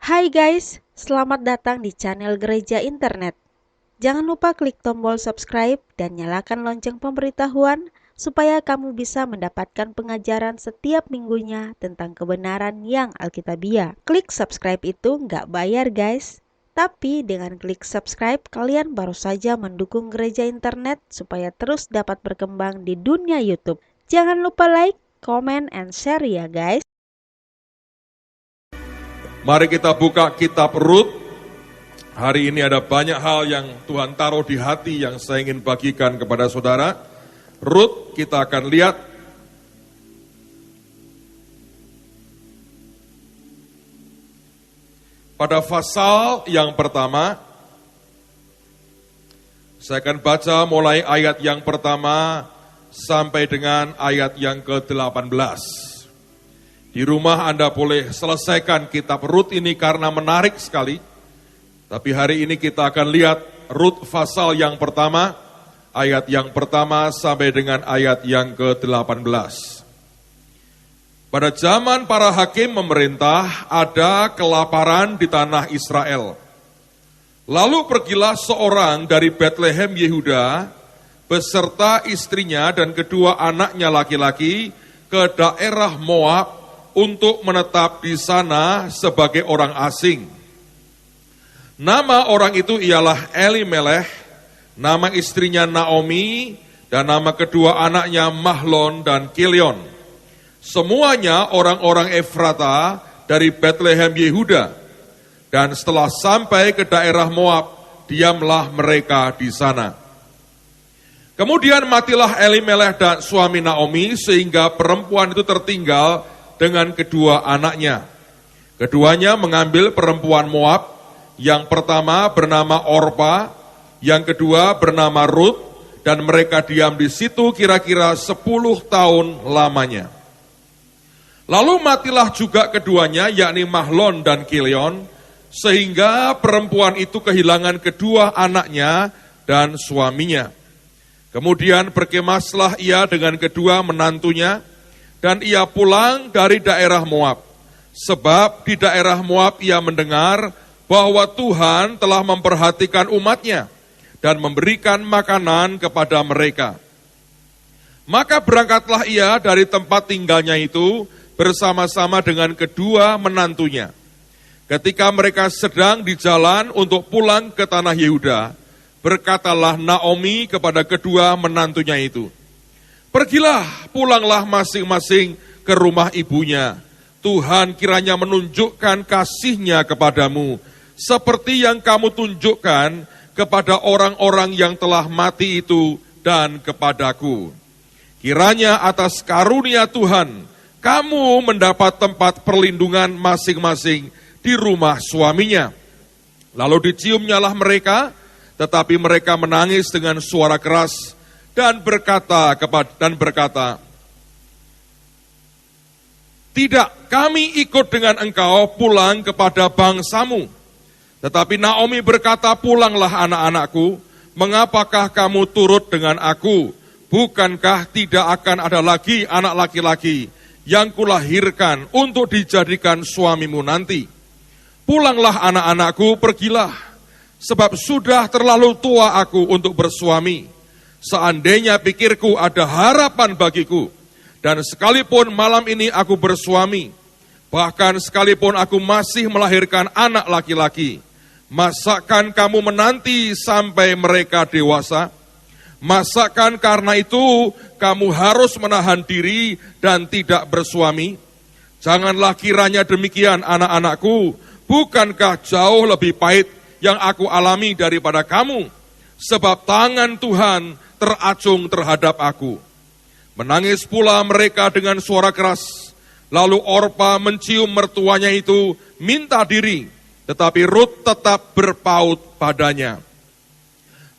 Hai guys, selamat datang di channel Gereja Internet. Jangan lupa klik tombol subscribe dan nyalakan lonceng pemberitahuan supaya kamu bisa mendapatkan pengajaran setiap minggunya tentang kebenaran yang alkitabiah. Klik subscribe itu nggak bayar guys, tapi dengan klik subscribe kalian baru saja mendukung Gereja Internet supaya terus dapat berkembang di dunia YouTube. Jangan lupa like, comment, and share ya guys. Mari kita buka kitab Rut. Hari ini ada banyak hal yang Tuhan taruh di hati yang saya ingin bagikan kepada saudara. Rut, kita akan lihat pada pasal yang pertama. Saya akan baca mulai ayat yang pertama sampai dengan ayat yang ke-18. Di rumah Anda boleh selesaikan kitab Rut ini karena menarik sekali. Tapi hari ini kita akan lihat Rut pasal yang pertama, ayat yang pertama sampai dengan ayat yang ke-18. Pada zaman para hakim memerintah, ada kelaparan di tanah Israel. Lalu pergilah seorang dari Betlehem Yehuda beserta istrinya dan kedua anaknya laki-laki ke daerah Moab untuk menetap di sana sebagai orang asing. Nama orang itu ialah Elimelech, nama istrinya Naomi, dan nama kedua anaknya Mahlon dan Kilion. Semuanya orang-orang Efrata dari Betlehem Yehuda. Dan setelah sampai ke daerah Moab, diamlah mereka di sana. Kemudian matilah Elimelech dan suami Naomi, sehingga perempuan itu tertinggal dengan kedua anaknya. Keduanya mengambil perempuan Moab, yang pertama bernama Orpa, yang kedua bernama Rut, dan mereka diam di situ kira-kira 10 tahun lamanya. Lalu matilah juga keduanya, yakni Mahlon dan Kilion, sehingga perempuan itu kehilangan kedua anaknya dan suaminya. Kemudian berkemaslah ia dengan kedua menantunya, dan ia pulang dari daerah Moab, sebab di daerah Moab ia mendengar bahwa Tuhan telah memperhatikan umatnya dan memberikan makanan kepada mereka. Maka berangkatlah ia dari tempat tinggalnya itu bersama-sama dengan kedua menantunya. Ketika mereka sedang di jalan untuk pulang ke tanah Yehuda, berkatalah Naomi kepada kedua menantunya itu, "Pergilah, pulanglah masing-masing ke rumah ibunya. Tuhan kiranya menunjukkan kasih-Nya kepadamu, seperti yang kamu tunjukkan kepada orang-orang yang telah mati itu dan kepadaku. Kiranya atas karunia Tuhan, kamu mendapat tempat perlindungan masing-masing di rumah suaminya." Lalu diciumnyalah mereka, tetapi mereka menangis dengan suara keras, dan berkata, "Tidak, kami ikut dengan engkau pulang kepada bangsamu." Tetapi Naomi berkata, "Pulanglah anak-anakku, mengapakah kamu turut dengan aku? Bukankah tidak akan ada lagi anak laki-laki yang kulahirkan untuk dijadikan suamimu nanti? Pulanglah anak-anakku, pergilah, sebab sudah terlalu tua aku untuk bersuami. Seandainya pikirku ada harapan bagiku, dan sekalipun malam ini aku bersuami, bahkan sekalipun aku masih melahirkan anak laki-laki, masakan kamu menanti sampai mereka dewasa? Masakan karena itu kamu harus menahan diri dan tidak bersuami? Janganlah kiranya demikian, anak-anakku. Bukankah jauh lebih pahit yang aku alami daripada kamu? Sebab tangan Tuhan teracung terhadap aku." Menangis pula mereka dengan suara keras. Lalu Orpa mencium mertuanya itu, minta diri, tetapi Rut tetap berpaut padanya.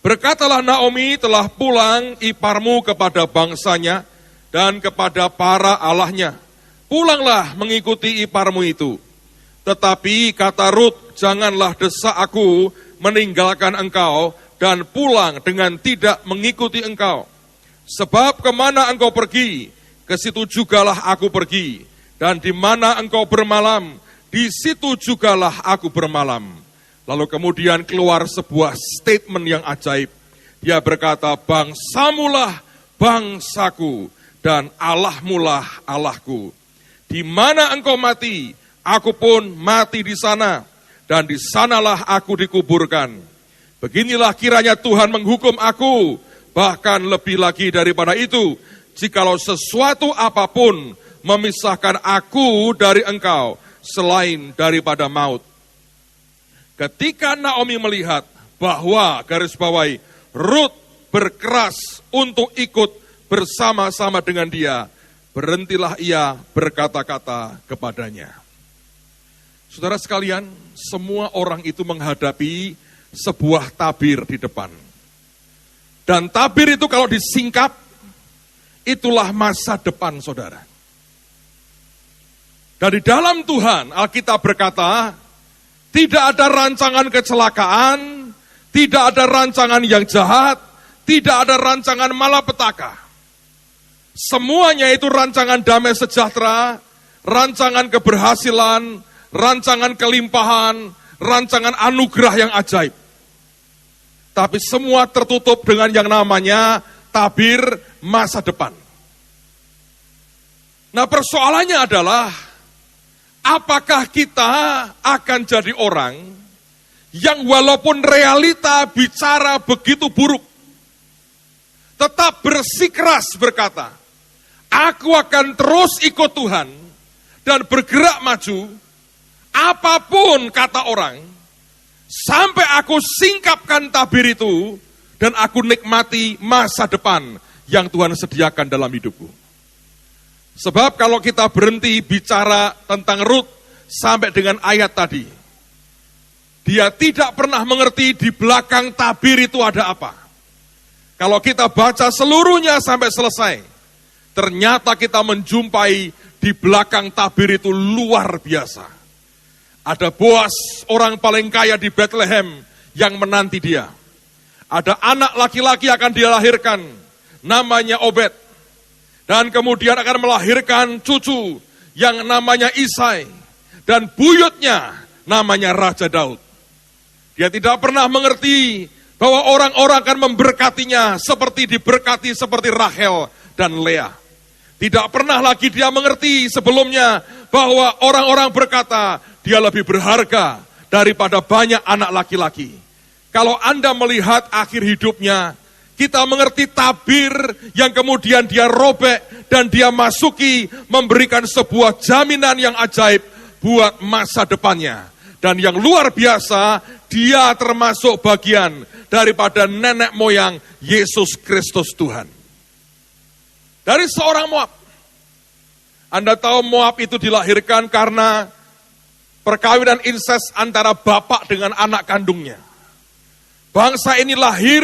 Berkatalah Naomi, "Telah pulang iparmu kepada bangsanya dan kepada para allahnya. Pulanglah mengikuti iparmu itu." Tetapi kata Rut, "Janganlah desak aku meninggalkan engkau dan pulang dengan tidak mengikuti engkau. Sebab kemana engkau pergi, ke situ jugalah aku pergi. Dan di mana engkau bermalam, di di situ jugalah aku bermalam. Lalu kemudian keluar sebuah statement yang ajaib. Dia berkata, bangsamulah bangsaku dan Allahmulah Allahku. Di mana engkau mati, aku pun mati di sana, dan di sanalah aku dikuburkan. Beginilah kiranya Tuhan menghukum aku, bahkan lebih lagi daripada itu, jikalau sesuatu apapun memisahkan aku dari engkau, selain daripada maut. Ketika Naomi melihat bahwa, garis bawahi, Rut berkeras untuk ikut bersama-sama dengan dia, berhentilah ia berkata-kata kepadanya. Saudara sekalian, semua orang itu menghadapi sebuah tabir di depan. Dan tabir itu kalau disingkap, itulah masa depan saudara. Dan di dalam Tuhan, Alkitab berkata, tidak ada rancangan kecelakaan, tidak ada rancangan yang jahat, tidak ada rancangan malapetaka. Semuanya itu rancangan damai sejahtera, rancangan keberhasilan, rancangan kelimpahan, rancangan anugerah yang ajaib. Tapi semua tertutup dengan yang namanya tabir masa depan. Nah, persoalannya adalah, apakah kita akan jadi orang yang walaupun realita bicara begitu buruk, tetap bersikeras berkata, aku akan terus ikut Tuhan dan bergerak maju, apapun kata orang, sampai aku singkapkan tabir itu dan aku nikmati masa depan yang Tuhan sediakan dalam hidupku. Sebab kalau kita berhenti bicara tentang Rut sampai dengan ayat tadi, dia tidak pernah mengerti di belakang tabir itu ada apa. Kalau kita baca seluruhnya sampai selesai, ternyata kita menjumpai di belakang tabir itu luar biasa. Ada Boas, orang paling kaya di Bethlehem, yang menanti dia. Ada anak laki-laki akan dia lahirkan, namanya Obed. Dan kemudian akan melahirkan cucu yang namanya Isai. Dan buyutnya namanya Raja Daud. Dia tidak pernah mengerti bahwa orang-orang akan memberkatinya seperti diberkati seperti Rahel dan Lea. Tidak pernah lagi dia mengerti sebelumnya bahwa orang-orang berkata dia lebih berharga daripada banyak anak laki-laki. Kalau Anda melihat akhir hidupnya, kita mengerti tabir yang kemudian dia robek dan dia masuki, memberikan sebuah jaminan yang ajaib buat masa depannya. Dan yang luar biasa, dia termasuk bagian daripada nenek moyang Yesus Kristus Tuhan. Dari seorang Moab. Anda tahu Moab itu dilahirkan karena perkawinan insest antara bapak dengan anak kandungnya. Bangsa ini lahir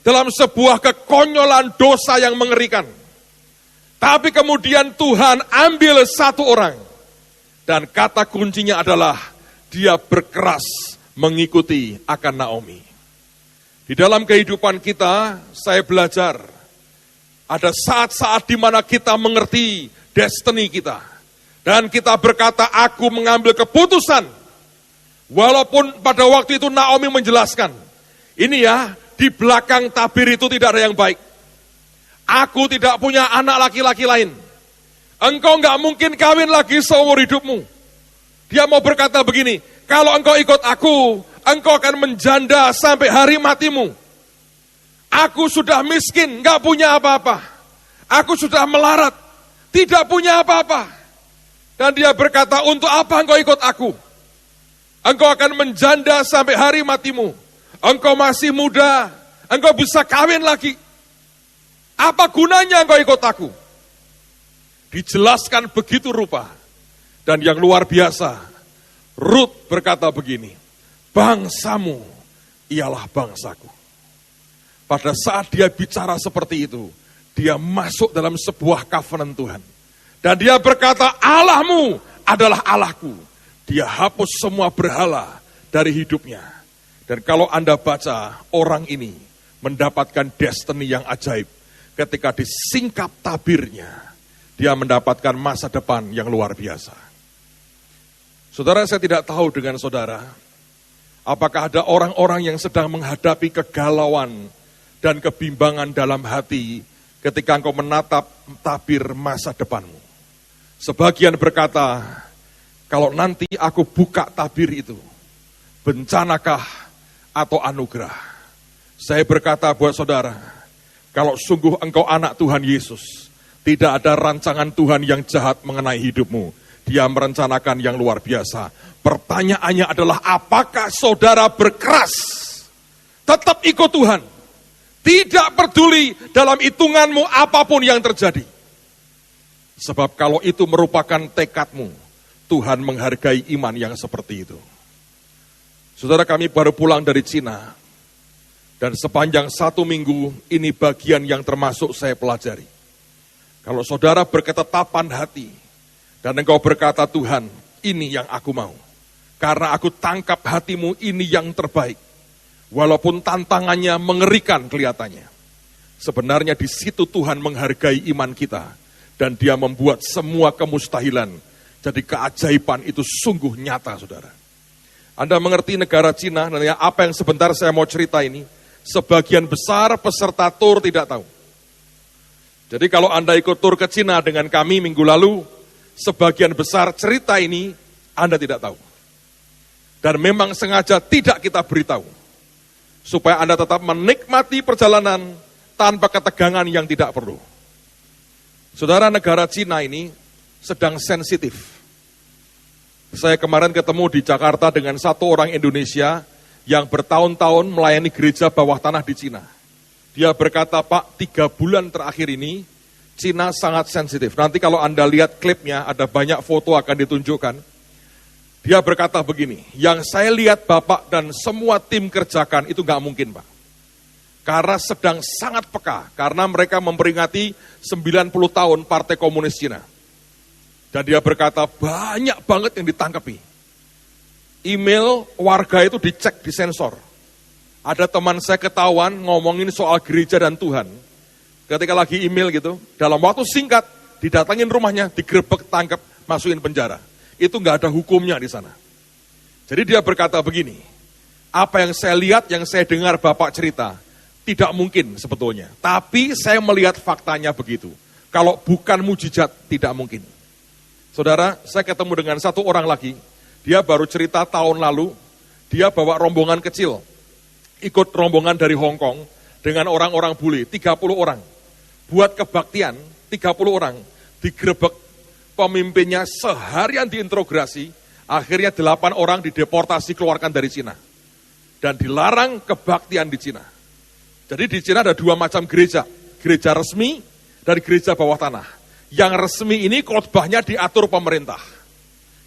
dalam sebuah kekonyolan dosa yang mengerikan. Tapi kemudian Tuhan ambil satu orang. Dan kata kuncinya adalah dia berkeras mengikuti akan Naomi. Di dalam kehidupan kita, saya belajar, ada saat-saat di mana kita mengerti destiny kita. Dan kita berkata, aku mengambil keputusan. Walaupun pada waktu itu Naomi menjelaskan, ini ya, di belakang tabir itu tidak ada yang baik. Aku tidak punya anak laki-laki lain. Engkau nggak mungkin kawin lagi seumur hidupmu. Dia mau berkata begini, kalau engkau ikut aku, engkau akan menjanda sampai hari matimu. Aku sudah miskin, nggak punya apa-apa. Aku sudah melarat, tidak punya apa-apa. Dan dia berkata, untuk apa engkau ikut aku? Engkau akan menjanda sampai hari matimu. Engkau masih muda, engkau bisa kawin lagi. Apa gunanya engkau ikut aku? Dijelaskan begitu rupa. Dan yang luar biasa, Rut berkata begini, bangsamu ialah bangsaku. Pada saat dia bicara seperti itu, dia masuk dalam sebuah covenant Tuhan. Dan dia berkata, Allahmu adalah Allahku. Dia hapus semua berhala dari hidupnya. Dan kalau Anda baca, orang ini mendapatkan destiny yang ajaib. Ketika disingkap tabirnya, dia mendapatkan masa depan yang luar biasa. Saudara, saya tidak tahu dengan saudara, apakah ada orang-orang yang sedang menghadapi kegalauan dan kebimbangan dalam hati ketika engkau menatap tabir masa depanmu. Sebagian berkata, kalau nanti aku buka tabir itu, bencanakah atau anugerah? Saya berkata buat saudara, kalau sungguh engkau anak Tuhan Yesus, tidak ada rancangan Tuhan yang jahat mengenai hidupmu. Dia merencanakan yang luar biasa. Pertanyaannya adalah, apakah saudara berkeras tetap ikut Tuhan? Tidak peduli dalam hitunganmu apapun yang terjadi. Sebab kalau itu merupakan tekadmu, Tuhan menghargai iman yang seperti itu. Saudara, kami baru pulang dari Cina. Dan sepanjang 1 minggu ini bagian yang termasuk saya pelajari. Kalau saudara berketetapan hati, dan engkau berkata, Tuhan, ini yang aku mau. Karena aku tangkap hatimu, ini yang terbaik. Walaupun tantangannya mengerikan kelihatannya. Sebenarnya di situ Tuhan menghargai iman kita. Dan dia membuat semua kemustahilan. Jadi keajaiban itu sungguh nyata, saudara. Anda mengerti negara Cina, dan apa yang sebentar saya mau cerita ini, sebagian besar peserta tur tidak tahu. Jadi kalau Anda ikut tur ke Cina dengan kami minggu lalu, sebagian besar cerita ini Anda tidak tahu. Dan memang sengaja tidak kita beritahu. Supaya Anda tetap menikmati perjalanan tanpa ketegangan yang tidak perlu. Saudara, negara Cina ini sedang sensitif. Saya kemarin ketemu di Jakarta dengan satu orang Indonesia yang bertahun-tahun melayani gereja bawah tanah di Cina. Dia berkata, Pak, 3 bulan terakhir ini, Cina sangat sensitif. Nanti kalau Anda lihat klipnya, ada banyak foto akan ditunjukkan. Dia berkata begini, yang saya lihat Bapak dan semua tim kerjakan itu nggak mungkin, Pak. Karena sedang sangat peka, karena mereka memperingati 90 tahun Partai Komunis Cina. Dan dia berkata, banyak banget yang ditangkapi. Email warga itu dicek, disensor. Ada teman saya ketahuan ngomongin soal gereja dan Tuhan. Ketika lagi email gitu, dalam waktu singkat, didatangin rumahnya, digerebek, tangkap, masukin penjara. Itu nggak ada hukumnya di sana. Jadi dia berkata begini, apa yang saya lihat, yang saya dengar Bapak cerita, tidak mungkin sebetulnya. Tapi saya melihat faktanya begitu. Kalau bukan mujizat, tidak mungkin. Saudara, saya ketemu dengan satu orang lagi, dia baru cerita tahun lalu, dia bawa rombongan kecil, ikut rombongan dari Hong Kong, dengan orang-orang bule, 30 orang. Buat kebaktian, 30 orang, digerebek, pemimpinnya seharian diinterogasi, akhirnya 8 orang dideportasi keluarkan dari Cina. Dan dilarang kebaktian di Cina. Jadi di Cina ada 2 macam gereja, gereja resmi dan gereja bawah tanah. Yang resmi ini khotbahnya diatur pemerintah.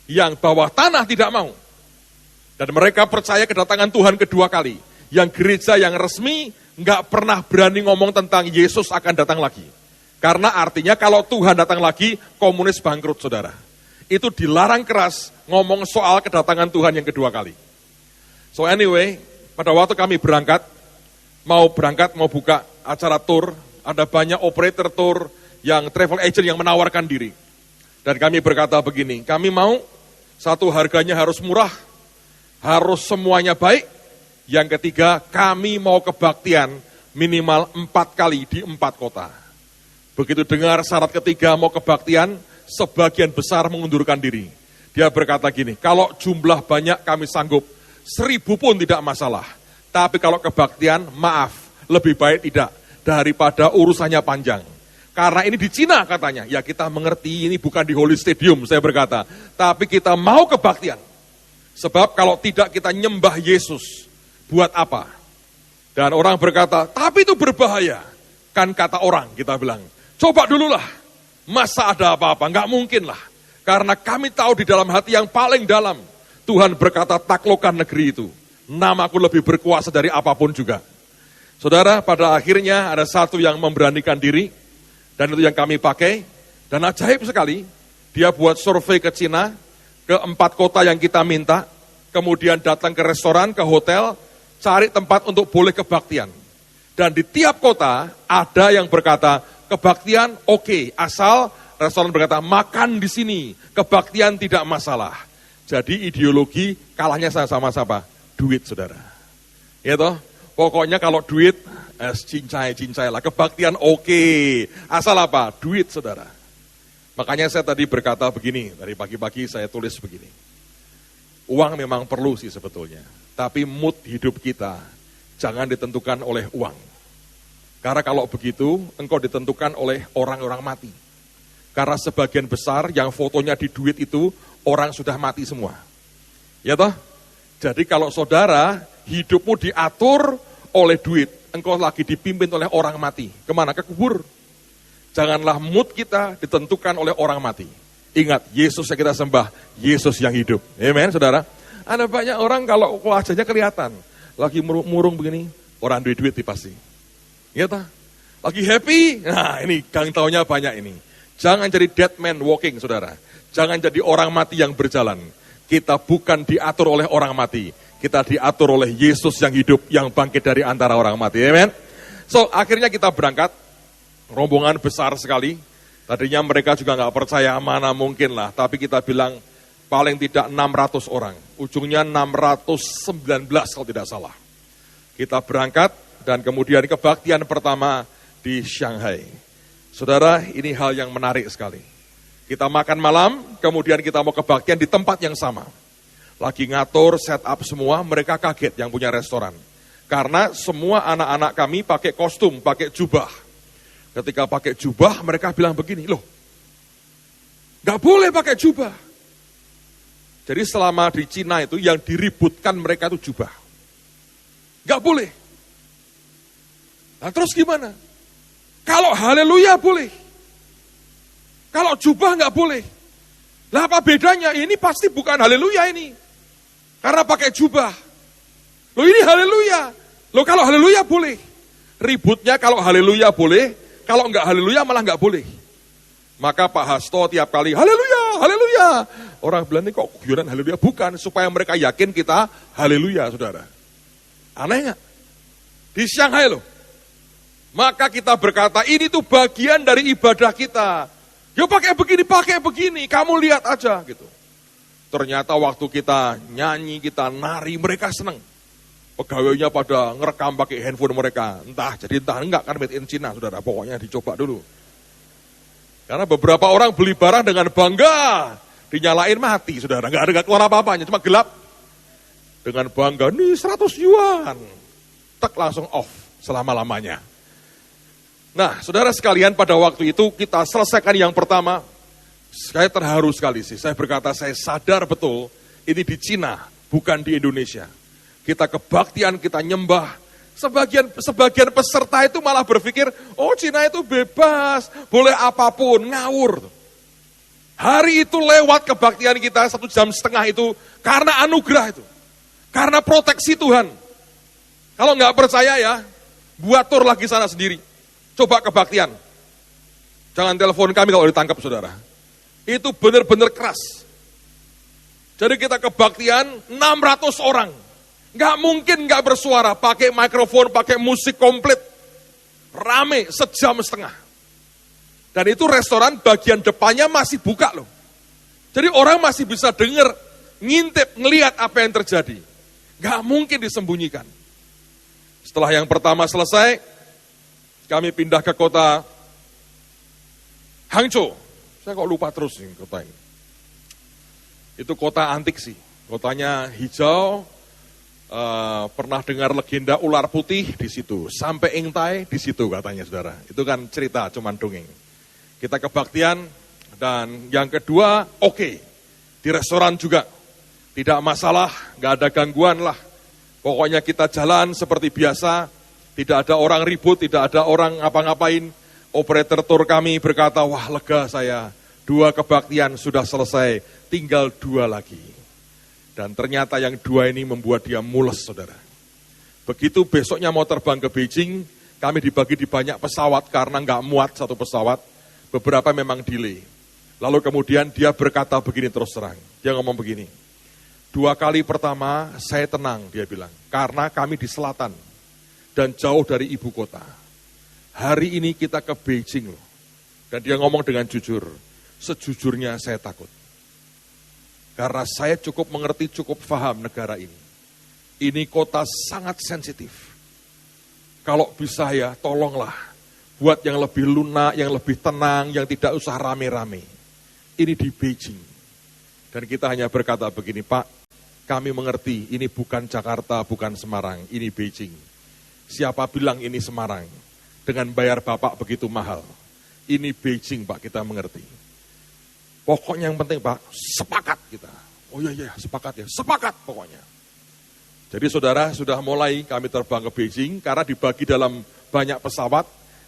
Yang bawah tanah tidak mau. Dan mereka percaya kedatangan Tuhan kedua kali. Yang gereja yang resmi nggak pernah berani ngomong tentang Yesus akan datang lagi. Karena artinya kalau Tuhan datang lagi, komunis bangkrut, saudara. Itu dilarang keras ngomong soal kedatangan Tuhan yang kedua kali. So anyway, pada waktu kami berangkat, mau buka acara tour, ada banyak operator tour, yang travel agent yang menawarkan diri. Dan kami berkata begini, kami mau, satu, harganya harus murah, harus semuanya baik. Yang ketiga, kami mau kebaktian minimal 4 kali di 4 kota. Begitu dengar syarat ketiga mau kebaktian, sebagian besar mengundurkan diri. Dia berkata gini, kalau jumlah banyak kami sanggup, 1000 pun tidak masalah. Tapi kalau kebaktian, maaf, lebih baik tidak, daripada urusannya panjang. Karena ini di Cina katanya, ya kita mengerti ini bukan di Holy Stadium, saya berkata. Tapi kita mau kebaktian. Sebab kalau tidak kita nyembah Yesus, buat apa? Dan orang berkata, tapi itu berbahaya. Kan kata orang, kita bilang, coba dululah, masa ada apa-apa? Enggak mungkin lah. Karena kami tahu di dalam hati yang paling dalam, Tuhan berkata taklukkan negeri itu. Namaku lebih berkuasa dari apapun juga. Saudara, pada akhirnya ada satu yang memberanikan diri, dan itu yang kami pakai, dan ajaib sekali, dia buat survei ke Cina, ke 4 kota yang kita minta, kemudian datang ke restoran, ke hotel, cari tempat untuk boleh kebaktian. Dan di tiap kota ada yang berkata, kebaktian oke, asal restoran berkata, makan di sini, kebaktian tidak masalah. Jadi ideologi kalahnya sama siapa? Duit, saudara. Ya toh? Pokoknya kalau duit, cincai lah. Kebaktian oke. Asal apa? Duit, saudara. Makanya saya tadi berkata begini, dari pagi-pagi saya tulis begini. Uang memang perlu sih sebetulnya. Tapi mood hidup kita jangan ditentukan oleh uang. Karena kalau begitu, engkau ditentukan oleh orang-orang mati. Karena sebagian besar yang fotonya di duit itu, orang sudah mati semua. Ya toh? Jadi kalau saudara, hidupmu diatur oleh duit, engkau lagi dipimpin oleh orang mati. Kemana? Ke kubur. Janganlah mood kita ditentukan oleh orang mati. Ingat, Yesus yang kita sembah, Yesus yang hidup. Amen, saudara. Ada banyak orang kalau wajahnya kelihatan, lagi murung begini, orang duit-duit pasti. Ya toh? Lagi happy, nah ini gang taunya banyak ini. Jangan jadi dead man walking, saudara. Jangan jadi orang mati yang berjalan. Kita bukan diatur oleh orang mati. Kita diatur oleh Yesus yang hidup, yang bangkit dari antara orang mati. Amen. So, akhirnya kita berangkat. Rombongan besar sekali. Tadinya mereka juga nggak percaya, mana mungkin lah. Tapi kita bilang paling tidak 600 orang. Ujungnya 619 kalau tidak salah. Kita berangkat dan kemudian kebaktian pertama di Shanghai. Saudara, ini hal yang menarik sekali. Kita makan malam, kemudian kita mau kebaktian di tempat yang sama. Lagi ngatur, set up semua, mereka kaget yang punya restoran. Karena semua anak-anak kami pakai kostum, pakai jubah. Ketika pakai jubah, mereka bilang begini, loh, gak boleh pakai jubah. Jadi selama di Cina itu, yang diributkan mereka itu jubah. Gak boleh. Nah terus gimana? Kalau haleluya boleh. Kalau jubah gak boleh. Lah apa bedanya? Ini pasti bukan haleluya ini. Karena pakai jubah. Loh ini haleluya. Loh kalau haleluya boleh. Ributnya kalau haleluya boleh, kalau enggak haleluya malah enggak boleh. Maka Pak Hasto tiap kali haleluya, haleluya. Orang bilang ini kok guyonan haleluya? Bukan, supaya mereka yakin kita haleluya, saudara. Aneh enggak? Di Shanghai loh. Maka kita berkata ini tuh bagian dari ibadah kita. Ya pakai begini, kamu lihat aja gitu. Ternyata waktu kita nyanyi, kita nari, mereka senang. Pegawainya pada ngerekam pakai handphone mereka. Entah enggak kan made in China, saudara. Pokoknya dicoba dulu. Karena beberapa orang beli barang dengan bangga. Dinyalain mati, saudara. Enggak keluar apa-apanya, cuma gelap. Dengan bangga, nih 100 yuan. Tak langsung off selama-lamanya. Nah, saudara sekalian, pada waktu itu kita selesaikan yang pertama. Saya terharu sekali sih. Saya berkata, saya sadar betul ini di Cina, bukan di Indonesia. Kita kebaktian, kita nyembah. Sebagian peserta itu malah berpikir, oh Cina itu bebas, boleh apapun, ngawur. Hari itu lewat kebaktian kita 1,5 jam itu karena anugerah itu. Karena proteksi Tuhan. Kalau nggak percaya ya, buat tur lagi sana sendiri. Coba kebaktian. Jangan telepon kami kalau ditangkap, saudara. Itu benar-benar keras. Jadi kita kebaktian 600 orang. Nggak mungkin nggak bersuara, pakai mikrofon, pakai musik komplit. Rame 1,5 jam. Dan itu restoran bagian depannya masih buka loh. Jadi orang masih bisa dengar, ngintip, ngelihat apa yang terjadi. Nggak mungkin disembunyikan. Setelah yang pertama selesai, kami pindah ke kota Hangzhou. Saya kok lupa terus nih kota ini. Itu kota antik sih. Kotanya hijau, pernah dengar legenda ular putih di situ. Sampai Ingtai di situ katanya, saudara. Itu kan cerita, cuman dongeng. Kita kebaktian, dan yang kedua, oke. Di restoran juga. Tidak masalah, nggak ada gangguan lah. Pokoknya kita jalan seperti biasa. Tidak ada orang ribut, tidak ada orang ngapa-ngapain. Operator tour kami berkata, wah lega saya. 2 kebaktian sudah selesai, tinggal 2 lagi. Dan ternyata yang 2 ini membuat dia mules, saudara. Begitu besoknya mau terbang ke Beijing, kami dibagi di banyak pesawat karena nggak muat satu pesawat. Beberapa memang delay. Lalu kemudian dia berkata begini terus terang. Dia ngomong begini, 2 kali pertama saya tenang, dia bilang. Karena kami di selatan dan jauh dari ibu kota. Hari ini kita ke Beijing loh. Dan dia ngomong dengan jujur, sejujurnya saya takut. Karena saya cukup mengerti, cukup paham negara ini. Ini kota sangat sensitif. Kalau bisa ya, tolonglah. Buat yang lebih lunak, yang lebih tenang, yang tidak usah rame-rame. Ini di Beijing. Dan kita hanya berkata begini, Pak, kami mengerti ini bukan Jakarta, bukan Semarang, ini Beijing. Siapa bilang ini Semarang? Dengan bayar Bapak begitu mahal. Ini Beijing, Pak, kita mengerti. Pokoknya yang penting, Pak, sepakat kita. Oh iya, sepakat ya, sepakat pokoknya. Jadi saudara, sudah mulai kami terbang ke Beijing, karena dibagi dalam banyak pesawat.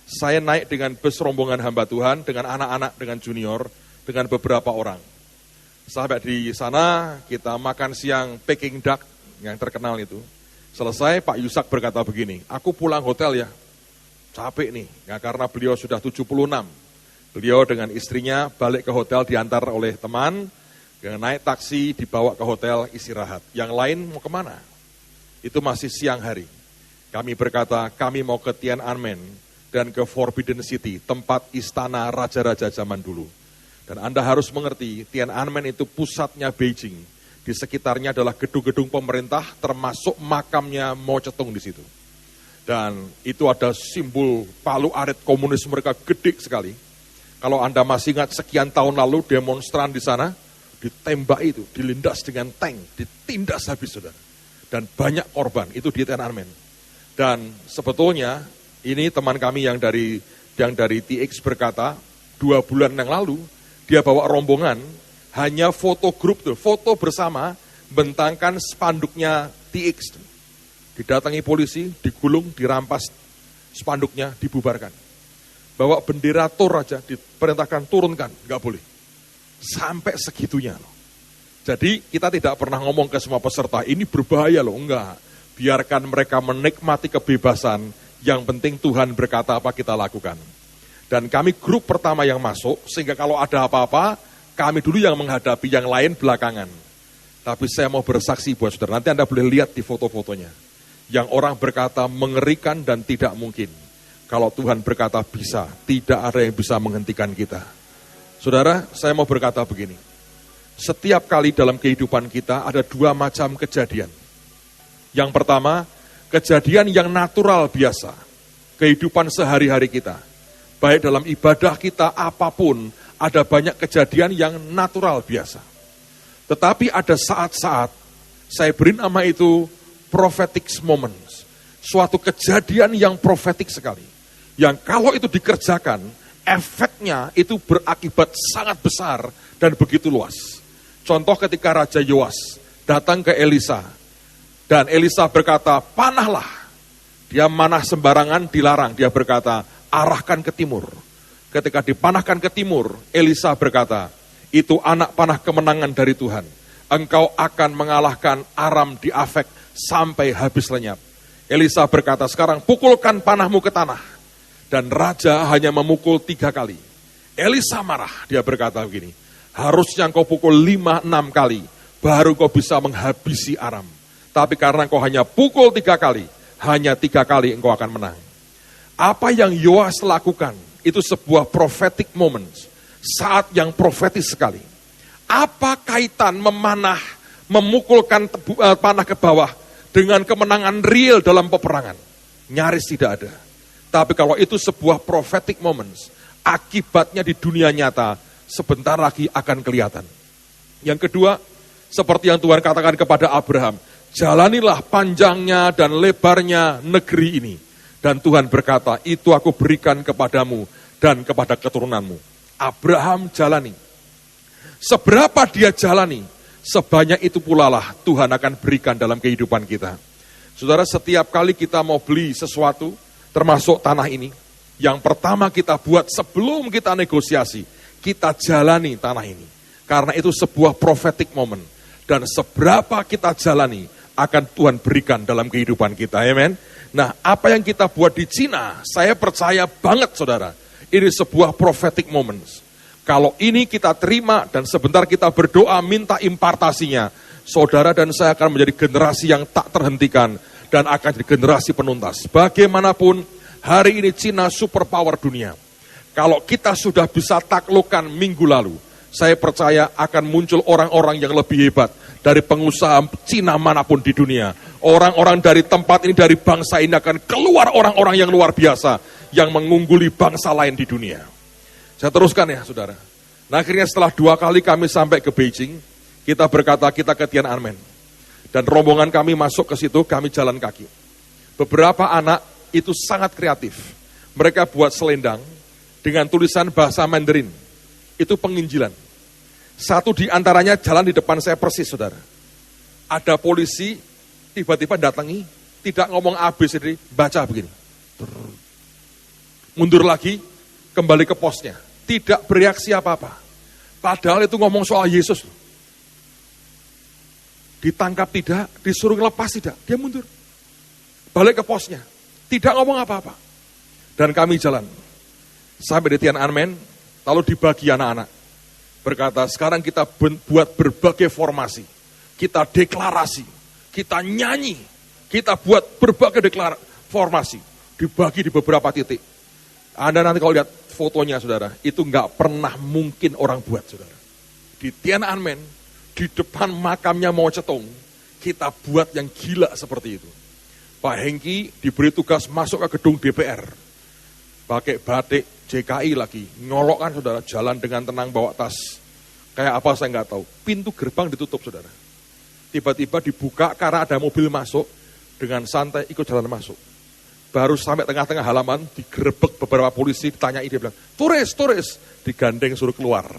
Saya naik dengan bus rombongan hamba Tuhan, dengan anak-anak, dengan junior, dengan beberapa orang. Sampai di sana, kita makan siang Peking duck, yang terkenal itu. Selesai, Pak Yusak berkata begini, aku pulang hotel ya, capek nih, ya, karena beliau sudah 76. Beliau dengan istrinya balik ke hotel, diantar oleh teman, naik taksi, dibawa ke hotel, istirahat. Yang lain mau kemana? Itu masih siang hari. Kami berkata, kami mau ke Tiananmen dan ke Forbidden City, tempat istana raja-raja zaman dulu. Dan Anda harus mengerti, Tiananmen itu pusatnya Beijing. Di sekitarnya adalah gedung-gedung pemerintah, termasuk makamnya Mao Zedong di situ. Dan itu ada simbol palu arit komunis mereka gede sekali. Kalau Anda masih ingat sekian tahun lalu demonstran di sana, ditembak itu, dilindas dengan tank, ditindas habis saudara. Dan banyak korban, itu di Tiananmen. Dan sebetulnya, ini teman kami yang dari TX berkata, 2 bulan yang lalu, dia bawa rombongan, hanya foto grup tuh, foto bersama, bentangkan spanduknya TX. Didatangi polisi, digulung, dirampas spanduknya, dibubarkan. Bawa bendera Toraja, diperintahkan turunkan, nggak boleh. Sampai segitunya loh. Jadi kita tidak pernah ngomong ke semua peserta, ini berbahaya loh, enggak. Biarkan mereka menikmati kebebasan, yang penting Tuhan berkata apa kita lakukan. Dan kami grup pertama yang masuk, sehingga kalau ada apa-apa, kami dulu yang menghadapi, yang lain belakangan. Tapi saya mau bersaksi buat saudara, nanti Anda boleh lihat di foto-fotonya. Yang orang berkata mengerikan dan tidak mungkin. Kalau Tuhan berkata bisa, tidak ada yang bisa menghentikan kita. Saudara, saya mau berkata begini. Setiap kali dalam kehidupan kita ada 2 macam kejadian. Yang pertama, kejadian yang natural biasa. Kehidupan sehari-hari kita. Baik dalam ibadah kita apapun, ada banyak kejadian yang natural biasa. Tetapi ada saat-saat, saya beri nama itu prophetic moments. Suatu kejadian yang profetik sekali. Yang kalau itu dikerjakan, efeknya itu berakibat sangat besar dan begitu luas. Contoh ketika Raja Yoas datang ke Elisa. Dan Elisa berkata, panahlah. Dia manah sembarangan, dilarang. Dia berkata, arahkan ke timur. Ketika dipanahkan ke timur, Elisa berkata, itu anak panah kemenangan dari Tuhan. Engkau akan mengalahkan Aram di Afek sampai habis lenyap. Elisa berkata, sekarang pukulkan panahmu ke tanah. Dan raja hanya memukul 3 kali. Elisa marah, dia berkata begini, harusnya engkau pukul 5-6 kali, baru kau bisa menghabisi Aram. Tapi karena engkau hanya pukul 3 kali, hanya 3 kali engkau akan menang. Apa yang Yoas lakukan, itu sebuah prophetic moments, saat yang profetis sekali. Apa kaitan memanah, memukulkan panah ke bawah, dengan kemenangan real dalam peperangan? Nyaris tidak ada. Tapi kalau itu sebuah prophetic moments, akibatnya di dunia nyata sebentar lagi akan kelihatan. Yang kedua, seperti yang Tuhan katakan kepada Abraham, jalanilah panjangnya dan lebarnya negeri ini. Dan Tuhan berkata, itu aku berikan kepadamu dan kepada keturunanmu. Abraham jalani. Seberapa dia jalani, sebanyak itu pula lah Tuhan akan berikan dalam kehidupan kita. Saudara, setiap kali kita mau beli sesuatu, termasuk tanah ini, yang pertama kita buat sebelum kita negosiasi, kita jalani tanah ini. Karena itu sebuah prophetic moment. Dan seberapa kita jalani, akan Tuhan berikan dalam kehidupan kita. Amen. Nah, apa yang kita buat di Cina, saya percaya banget saudara, ini sebuah prophetic moments. Kalau ini kita terima dan sebentar kita berdoa minta impartasinya, saudara dan saya akan menjadi generasi yang tak terhentikan dan akan jadi generasi penuntas. Bagaimanapun, hari ini Cina superpower dunia. Kalau kita sudah bisa taklukkan minggu lalu, saya percaya akan muncul orang-orang yang lebih hebat dari pengusaha Cina manapun di dunia. Orang-orang dari tempat ini, dari bangsa ini akan keluar orang-orang yang luar biasa, yang mengungguli bangsa lain di dunia. Saya teruskan ya saudara. Nah akhirnya setelah 2 kali kami sampai ke Beijing, kita berkata kita ke Tiananmen. Dan rombongan kami masuk ke situ, kami jalan kaki. Beberapa anak itu sangat kreatif. Mereka buat selendang dengan tulisan bahasa Mandarin. Itu penginjilan. Satu di antaranya jalan di depan saya persis, saudara. Ada polisi, tiba-tiba datangi, tidak ngomong ABCD, baca begini. Mundur lagi, kembali ke posnya. Tidak bereaksi apa-apa. Padahal itu ngomong soal Yesus. Ditangkap tidak, disuruh ngelepas tidak, dia mundur. Balik ke posnya, tidak ngomong apa-apa. Dan kami jalan. Sampai di Tiananmen, lalu dibagi anak-anak. Berkata, sekarang kita buat berbagai formasi. Kita deklarasi, kita nyanyi, kita buat berbagai formasi. Dibagi di beberapa titik. Anda nanti kalau lihat fotonya saudara, itu nggak pernah mungkin orang buat saudara. Di Tiananmen, di depan makamnya Mao Zedong, kita buat yang gila seperti itu. Pak Hengki diberi tugas masuk ke gedung DPR. Pakai batik JKI lagi, nyolok kan saudara, jalan dengan tenang bawa tas. Kayak apa saya nggak tahu, pintu gerbang ditutup saudara. Tiba-tiba dibuka karena ada mobil masuk, dengan santai ikut jalan masuk. Baru sampai tengah-tengah halaman, digerebek beberapa polisi, ditanyai, dia bilang, turis, digandeng suruh keluar.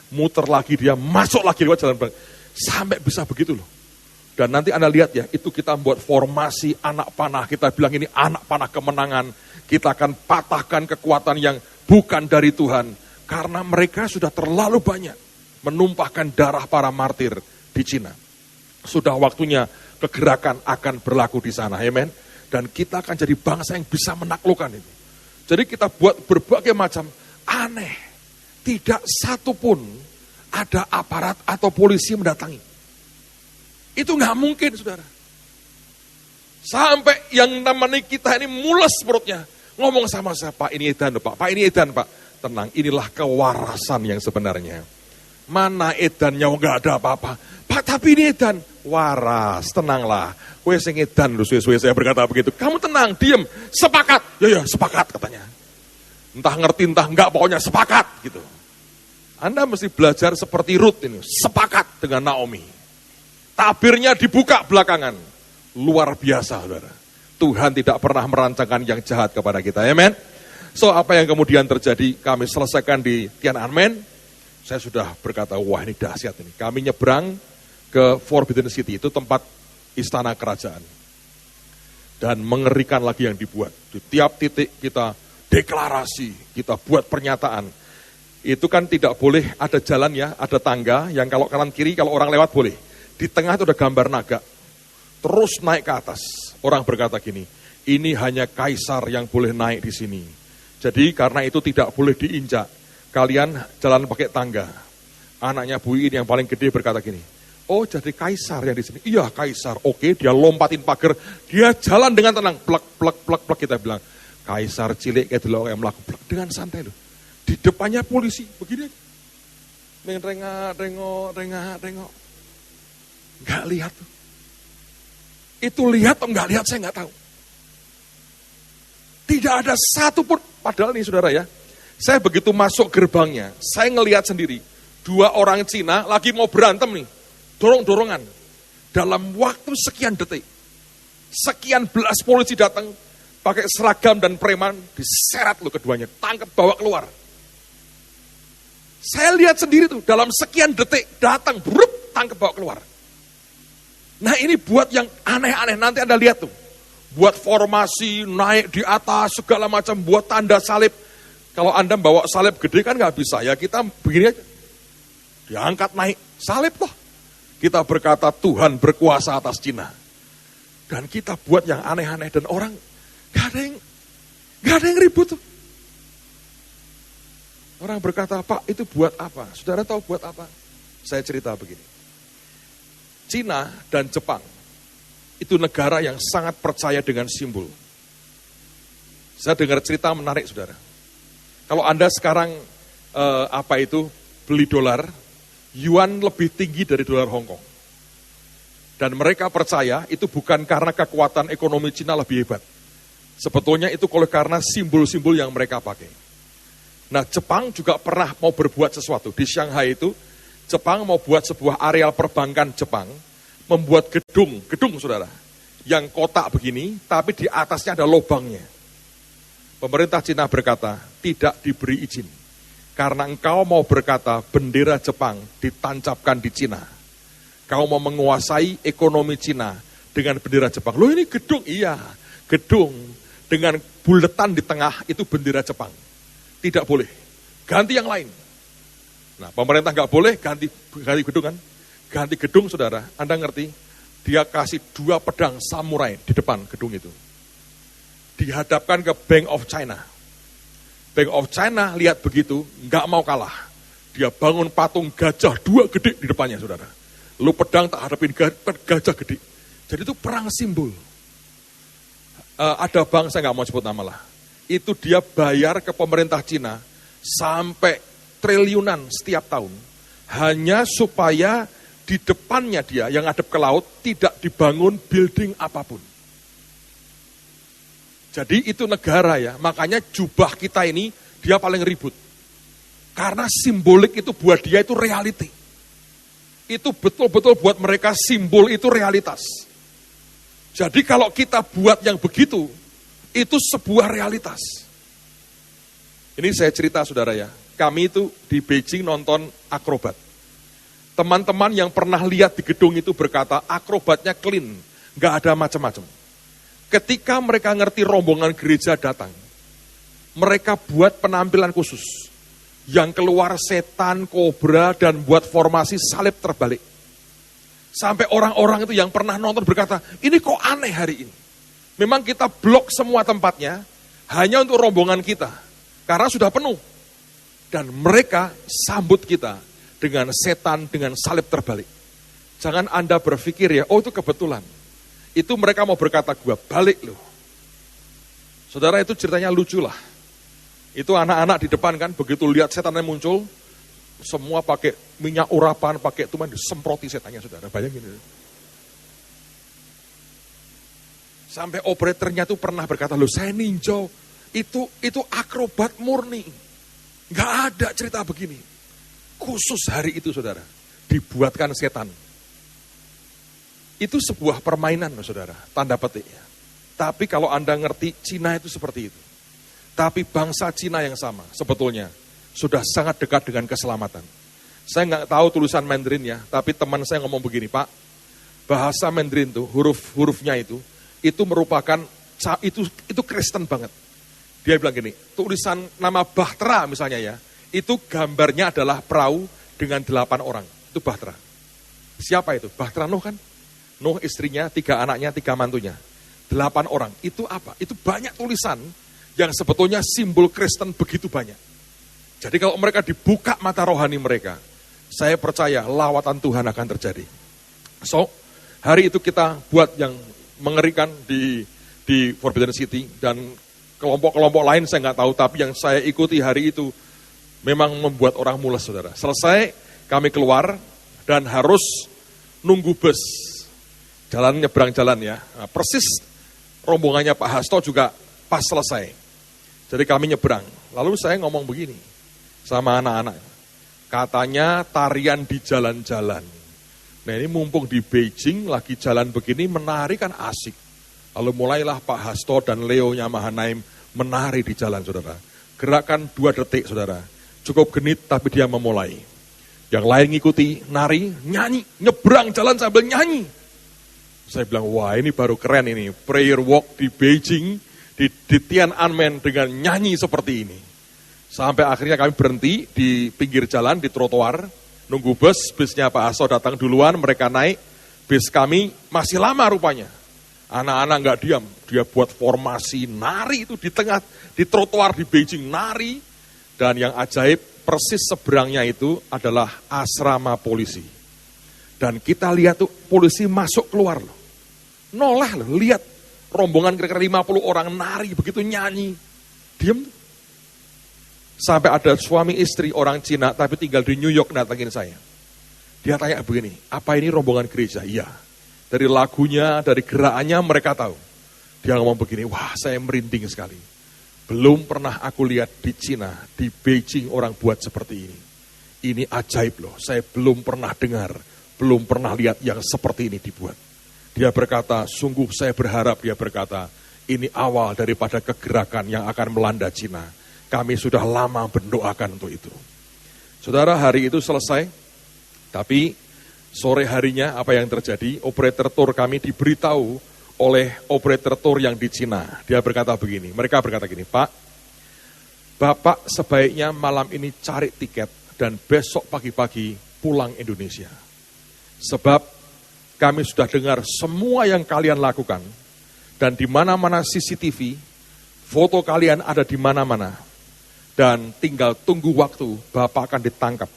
Muter lagi dia, masuk lagi lewat jalan belakang. Sampai bisa begitu loh. Dan nanti Anda lihat ya, itu kita buat formasi anak panah. Kita bilang ini anak panah kemenangan. Kita akan patahkan kekuatan yang bukan dari Tuhan. Karena mereka sudah terlalu banyak menumpahkan darah para martir di Cina. Sudah waktunya kegerakan akan berlaku di sana. Amen. Dan kita akan jadi bangsa yang bisa menaklukkan itu. Jadi kita buat berbagai macam aneh. Tidak satu pun ada aparat atau polisi mendatangi. Itu nggak mungkin, saudara. Sampai yang namanya kita ini mules perutnya. Ngomong sama saya, Pak ini edan, Pak ini edan, Pak. Tenang, inilah kewarasan yang sebenarnya. Mana edannya, nggak ada apa-apa. Pak, tapi ini edan. Waras, tenanglah. Kowe sing edan lho, suwe-suwe saya berkata begitu. Kamu tenang, diem, sepakat. Ya, sepakat katanya. Entah ngerti, entah enggak, pokoknya sepakat gitu. Anda mesti belajar seperti Ruth ini, sepakat dengan Naomi. Tabirnya dibuka belakangan. Luar biasa, saudara. Tuhan tidak pernah merancangkan yang jahat kepada kita, amen. So, apa yang kemudian terjadi, kami selesaikan di Tiananmen. Saya sudah berkata, wah ini dahsyat ini. Kami nyebrang ke Forbidden City, itu tempat istana kerajaan. Dan mengerikan lagi yang dibuat. Di tiap titik kita deklarasi, kita buat pernyataan. Itu kan tidak boleh ada jalan ya, ada tangga yang kalau kanan kiri, kalau orang lewat boleh. Di tengah itu ada gambar naga. Terus naik ke atas. Orang berkata gini, ini hanya kaisar yang boleh naik di sini. Jadi karena itu tidak boleh diinjak. Kalian jalan pakai tangga. Anaknya Bu Iin yang paling gede berkata gini, oh jadi kaisar yang di sini. Iya kaisar, oke dia lompatin pagar. Dia jalan dengan tenang, plek, kita bilang. Kaisar cilik kayak dulu yang melakukan dengan santai loh. Di depannya polisi, begini. Rengok. Nggak lihat tuh. Itu lihat atau nggak lihat saya nggak tahu. Tidak ada satu pun, padahal nih saudara ya, saya begitu masuk gerbangnya, saya ngelihat sendiri, 2 orang Cina lagi mau berantem nih, dorong-dorongan. Dalam waktu sekian detik, sekian belas polisi datang, pakai seragam dan preman, diseret loh keduanya, tangkap bawa keluar. Saya lihat sendiri tuh, dalam sekian detik datang, tangkap bawa keluar. Nah ini buat yang aneh-aneh, nanti Anda lihat tuh. Buat formasi, naik di atas, segala macam, buat tanda salib. Kalau Anda bawa salib gede kan nggak bisa, ya kita begini aja. Diangkat naik, salib loh. Kita berkata Tuhan berkuasa atas Cina. Dan kita buat yang aneh-aneh, dan orang gak ada yang ribut tuh. Orang berkata, Pak itu buat apa? Saudara tahu buat apa? Saya cerita begini. Cina dan Jepang itu negara yang sangat percaya dengan simbol. Saya dengar cerita menarik saudara. Kalau Anda sekarang beli dolar, Yuan lebih tinggi dari dolar Hong Kong. Dan mereka percaya itu bukan karena kekuatan ekonomi Cina lebih hebat. Sebetulnya itu karena simbol-simbol yang mereka pakai. Nah, Jepang juga pernah mau berbuat sesuatu. Di Shanghai itu, Jepang mau buat sebuah areal perbankan Jepang, membuat gedung saudara, yang kotak begini, tapi di atasnya ada lubangnya. Pemerintah Cina berkata, tidak diberi izin. Karena engkau mau berkata, bendera Jepang ditancapkan di Cina. Kau mau menguasai ekonomi Cina dengan bendera Jepang. Loh, ini gedung, iya, gedung dengan buletan di tengah itu bendera Jepang. Tidak boleh, ganti yang lain. Nah, pemerintah nggak boleh ganti gedung kan? Ganti gedung, saudara, Anda ngerti? Dia kasih 2 pedang samurai di depan gedung itu. Dihadapkan ke Bank of China. Bank of China lihat begitu, nggak mau kalah. Dia bangun patung gajah 2 gede di depannya, saudara. Lu pedang tak hadapin gajah gede. Jadi itu perang simbol. Ada bank, saya nggak mau sebut nama lah. Itu dia bayar ke pemerintah Cina sampai triliunan setiap tahun. Hanya supaya di depannya dia yang ngadep ke laut tidak dibangun building apapun. Jadi itu negara ya, makanya jubah kita ini dia paling ribut. Karena simbolik itu buat dia itu reality. Itu betul-betul buat mereka simbol itu realitas. Jadi kalau kita buat yang begitu, itu sebuah realitas. Ini saya cerita saudara ya, kami itu di Beijing nonton akrobat. Teman-teman yang pernah lihat di gedung itu berkata, akrobatnya clean, nggak ada macam-macam. Ketika mereka ngerti rombongan gereja datang, mereka buat penampilan khusus. Yang keluar setan, kobra, dan buat formasi salib terbalik. Sampai orang-orang itu yang pernah nonton berkata, ini kok aneh hari ini. Memang kita blok semua tempatnya, hanya untuk rombongan kita. Karena sudah penuh. Dan mereka sambut kita dengan setan, dengan salib terbalik. Jangan Anda berpikir ya, oh itu kebetulan. Itu mereka mau berkata, gua balik loh. Saudara, itu ceritanya lucu lah. Itu anak-anak di depan kan, begitu lihat setannya muncul, semua pakai minyak urapan, pakai tuman, disemproti setannya, saudara. Bayangin. Sampai operatornya tuh pernah berkata, loh saya ninjau, itu akrobat murni. Nggak ada cerita begini. Khusus hari itu, saudara, dibuatkan setan. Itu sebuah permainan, saudara, tanda petiknya. Tapi kalau Anda ngerti, Cina itu seperti itu. Tapi bangsa Cina yang sama sebetulnya sudah sangat dekat dengan keselamatan. Saya nggak tahu tulisan Mandarin ya, tapi teman saya ngomong begini, Pak, bahasa Mandarin tuh huruf-hurufnya itu merupakan itu Kristen banget. Dia bilang gini, tulisan nama Bahtera misalnya ya, itu gambarnya adalah perahu dengan 8 orang, itu Bahtera. Siapa itu? Bahtera Nuh kan? Nuh istrinya, 3 anaknya, 3 mantunya, 8 orang. Itu apa? Itu banyak tulisan yang sebetulnya simbol Kristen begitu banyak. Jadi kalau mereka dibuka mata rohani mereka, saya percaya lawatan Tuhan akan terjadi. So, hari itu kita buat yang mengerikan di Forbidden City, dan kelompok-kelompok lain saya nggak tahu, tapi yang saya ikuti hari itu memang membuat orang mules, saudara. Selesai, kami keluar dan harus nunggu bus. Jalan nyebrang jalan ya. Nah, persis rombongannya Pak Hasto juga pas selesai. Jadi kami nyebrang, lalu saya ngomong begini sama anak-anak, katanya tarian di jalan-jalan. Nah ini mumpung di Beijing lagi jalan begini menari kan asik. Lalu mulailah Pak Hasto dan Leo-nya Mahanaim menari di jalan, saudara. Gerakan 2 detik, saudara. Cukup genit tapi dia memulai. Yang lain ngikuti, nari, nyanyi, nyebrang jalan sambil nyanyi. Saya bilang, wah ini baru keren ini, prayer walk di Beijing, di Tiananmen dengan nyanyi seperti ini. Sampai akhirnya kami berhenti di pinggir jalan, di trotoar, nunggu busnya Pak Hasto datang duluan, mereka naik, bus kami masih lama rupanya. Anak-anak nggak diam, dia buat formasi nari itu di tengah, di trotoar di Beijing, nari. Dan yang ajaib, persis seberangnya itu adalah asrama polisi. Dan kita lihat tuh polisi masuk keluar loh. Noleh loh, lihat. Rombongan kira-kira 50 orang nari, begitu nyanyi. Diam. Sampai ada suami istri orang Cina, tapi tinggal di New York datangin saya. Dia tanya begini, apa ini rombongan gereja? Iya. Dari lagunya, dari gerakannya mereka tahu. Dia ngomong begini, wah saya merinding sekali. Belum pernah aku lihat di Cina, di Beijing orang buat seperti ini. Ini ajaib loh, saya belum pernah dengar, belum pernah lihat yang seperti ini dibuat. Dia berkata, sungguh saya berharap, dia berkata, ini awal daripada kegerakan yang akan melanda Cina. Kami sudah lama mendoakan untuk itu. Saudara, hari itu selesai, tapi sore harinya apa yang terjadi? Operator tour kami diberitahu oleh operator tour yang di Cina. Dia berkata begini, mereka berkata gini, Pak, Bapak sebaiknya malam ini cari tiket dan besok pagi-pagi pulang Indonesia. Sebab kami sudah dengar semua yang kalian lakukan, dan di mana-mana CCTV, foto kalian ada di mana-mana, dan tinggal tunggu waktu Bapak akan ditangkap.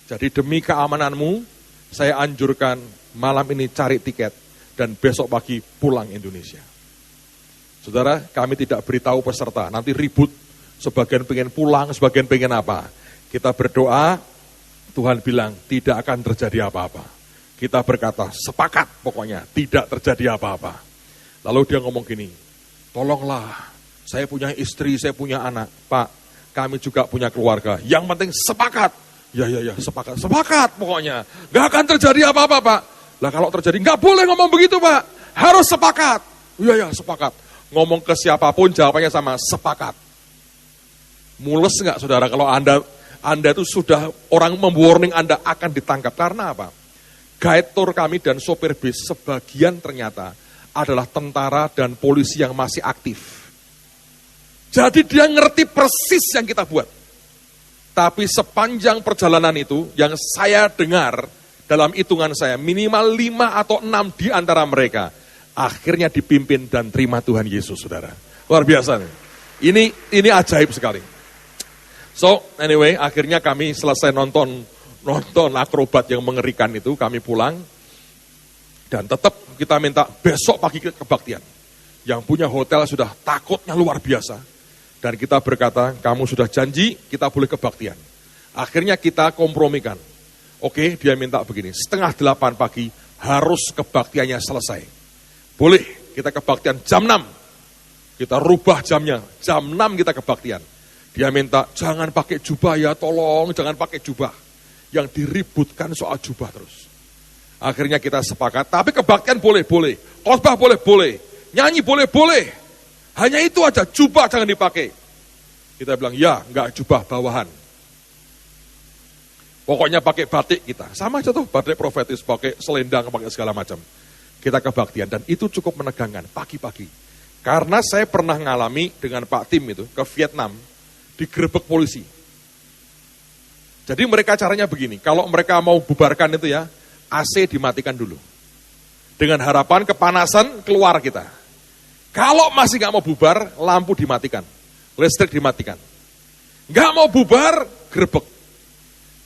Jadi demi keamananmu, saya anjurkan malam ini cari tiket, dan besok pagi pulang Indonesia. Saudara, kami tidak beritahu peserta, nanti ribut, sebagian pengen pulang, sebagian pengen apa. Kita berdoa, Tuhan bilang tidak akan terjadi apa-apa. Kita berkata, sepakat pokoknya, tidak terjadi apa-apa. Lalu dia ngomong gini, tolonglah, saya punya istri, saya punya anak. Pak, kami juga punya keluarga. Yang penting sepakat. Ya, sepakat pokoknya. Gak akan terjadi apa-apa, Pak. Lah kalau terjadi, gak boleh ngomong begitu, Pak. Harus sepakat. Ya, sepakat. Ngomong ke siapapun, jawabannya sama, sepakat. Mules gak, saudara, kalau Anda itu sudah, orang memwarning Anda akan ditangkap. Karena apa? Guide tour kami dan sopir bis, sebagian ternyata adalah tentara dan polisi yang masih aktif. Jadi dia ngerti persis yang kita buat. Tapi sepanjang perjalanan itu, yang saya dengar dalam hitungan saya, minimal 5 atau 6 di antara mereka, akhirnya dipimpin dan terima Tuhan Yesus, saudara. Luar biasa nih. Ini ajaib sekali. So, anyway, akhirnya kami selesai nonton akrobat yang mengerikan itu, kami pulang. Dan tetap kita minta besok pagi kebaktian. Yang punya hotel sudah takutnya luar biasa. Dan kita berkata, kamu sudah janji, kita boleh kebaktian. Akhirnya kita kompromikan. Oke, dia minta begini, 7:30 pagi harus kebaktiannya selesai. Boleh, kita kebaktian jam 6. Kita rubah jamnya, jam 6 kita kebaktian. Dia minta, jangan pakai jubah ya, tolong, jangan pakai jubah. Yang diributkan soal jubah terus. Akhirnya kita sepakat, tapi kebaktian boleh, khotbah boleh, nyanyi boleh. Hanya itu aja, jubah jangan dipakai. Kita bilang, ya, enggak jubah bawahan. Pokoknya pakai batik kita. Sama aja tuh, batik profetis, pakai selendang, pakai segala macam. Kita kebaktian, dan itu cukup menegangkan, pagi-pagi. Karena saya pernah ngalami dengan Pak Tim itu, ke Vietnam, digerebek polisi. Jadi mereka caranya begini, kalau mereka mau bubarkan itu ya, AC dimatikan dulu. Dengan harapan kepanasan keluar kita. Kalau masih gak mau bubar, lampu dimatikan. Listrik dimatikan. Gak mau bubar, gerebek.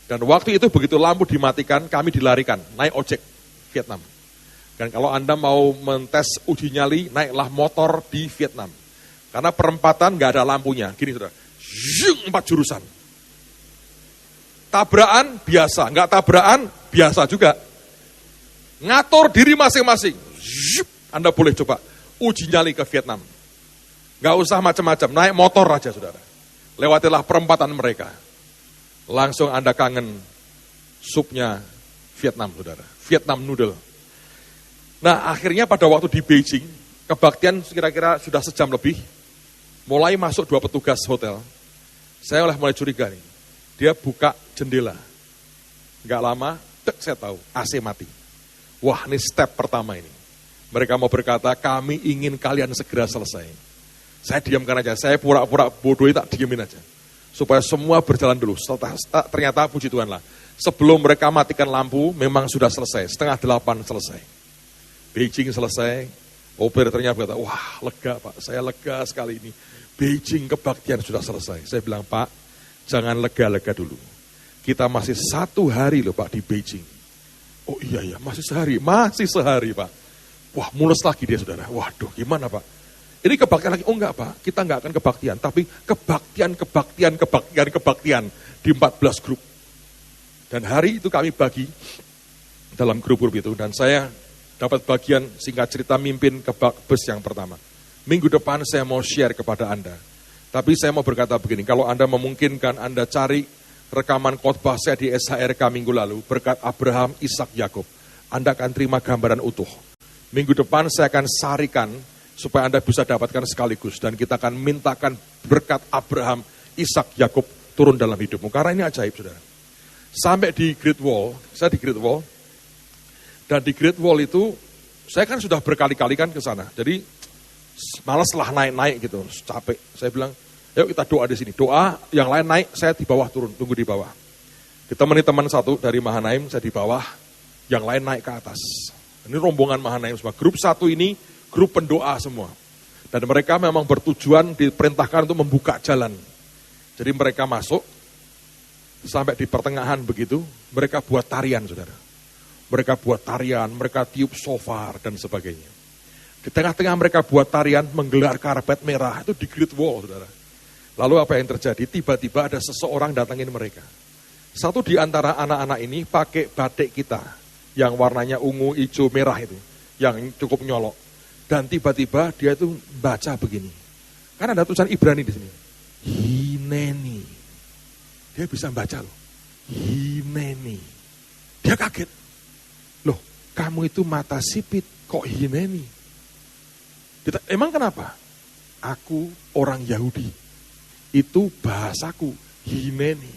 Dan waktu itu begitu lampu dimatikan, kami dilarikan, naik ojek Vietnam. Dan kalau Anda mau mentes uji nyali, naiklah motor di Vietnam. Karena perempatan gak ada lampunya. Gini saudara, 4 jurusan. Tabrakan biasa, gak tabrakan biasa juga. Ngatur diri masing-masing. Anda boleh coba uji nyali ke Vietnam. Gak usah macam-macam, naik motor aja saudara. Lewatilah perempatan mereka. Langsung Anda kangen supnya Vietnam saudara. Vietnam noodle. Nah akhirnya pada waktu di Beijing, kebaktian kira-kira sudah sejam lebih. Mulai masuk 2 petugas hotel. Saya mulai curiga nih. Dia buka jendela. Gak lama, saya tahu, AC mati. Wah, ini step pertama ini. Mereka mau berkata, kami ingin kalian segera selesai. Saya diamkan aja, saya pura-pura bodoh tak diamin aja. Supaya semua berjalan dulu. Ternyata puji Tuhan lah. Sebelum mereka matikan lampu, memang sudah selesai. 7:30 selesai. Beijing selesai. Operatornya berkata, wah lega Pak, saya lega sekali ini. Beijing kebaktian sudah selesai. Saya bilang, Pak, jangan lega-lega dulu. Kita masih 1 hari loh Pak di Beijing. Oh iya, masih sehari Pak. Wah mulus lagi dia saudara, waduh gimana Pak? Ini kebaktian lagi, oh enggak Pak, kita enggak akan kebaktian. Tapi kebaktian di 14 grup. Dan hari itu kami bagi dalam grup-grup itu, dan saya dapat bagian singkat cerita mimpin ke bus yang pertama. Minggu depan saya mau share kepada Anda. Tapi saya mau berkata begini, kalau Anda memungkinkan, Anda cari rekaman khotbah saya di SHRK minggu lalu, berkat Abraham, Ishak, Yakub. Anda akan terima gambaran utuh. Minggu depan saya akan sarikan supaya Anda bisa dapatkan sekaligus. Dan kita akan mintakan berkat Abraham, Ishak, Yakub turun dalam hidupmu. Karena ini ajaib, saudara. Sampai di Great Wall, saya di Great Wall. Dan di Great Wall itu, saya kan sudah berkali-kali kan ke sana. Jadi, malas lah naik-naik gitu, capek. Saya bilang, yuk kita doa di sini. Doa, yang lain naik, saya di bawah turun, tunggu di bawah. Ditemani teman satu dari Mahanaim, saya di bawah, yang lain naik ke atas. Ini rombongan Mahanaim semua. Grup satu ini, grup pendoa semua. Dan mereka memang bertujuan diperintahkan untuk membuka jalan. Jadi mereka masuk, sampai di pertengahan begitu, mereka buat tarian, saudara. Mereka buat tarian, mereka tiup shofar dan sebagainya. Di tengah-tengah mereka buat tarian, menggelar karpet merah, itu di Great Wall, saudara. Lalu apa yang terjadi? Tiba-tiba ada seseorang datangin mereka. Satu di antara anak-anak ini pakai batik kita, yang warnanya ungu, hijau, merah itu, yang cukup nyolok. Dan tiba-tiba dia itu baca begini. Kan ada tulisan Ibrani di sini. Hineni. Dia bisa baca loh. Hineni. Dia kaget. Loh, kamu itu mata sipit, kok hineni? Emang kenapa? Aku orang Yahudi. Itu bahasaku, hineni.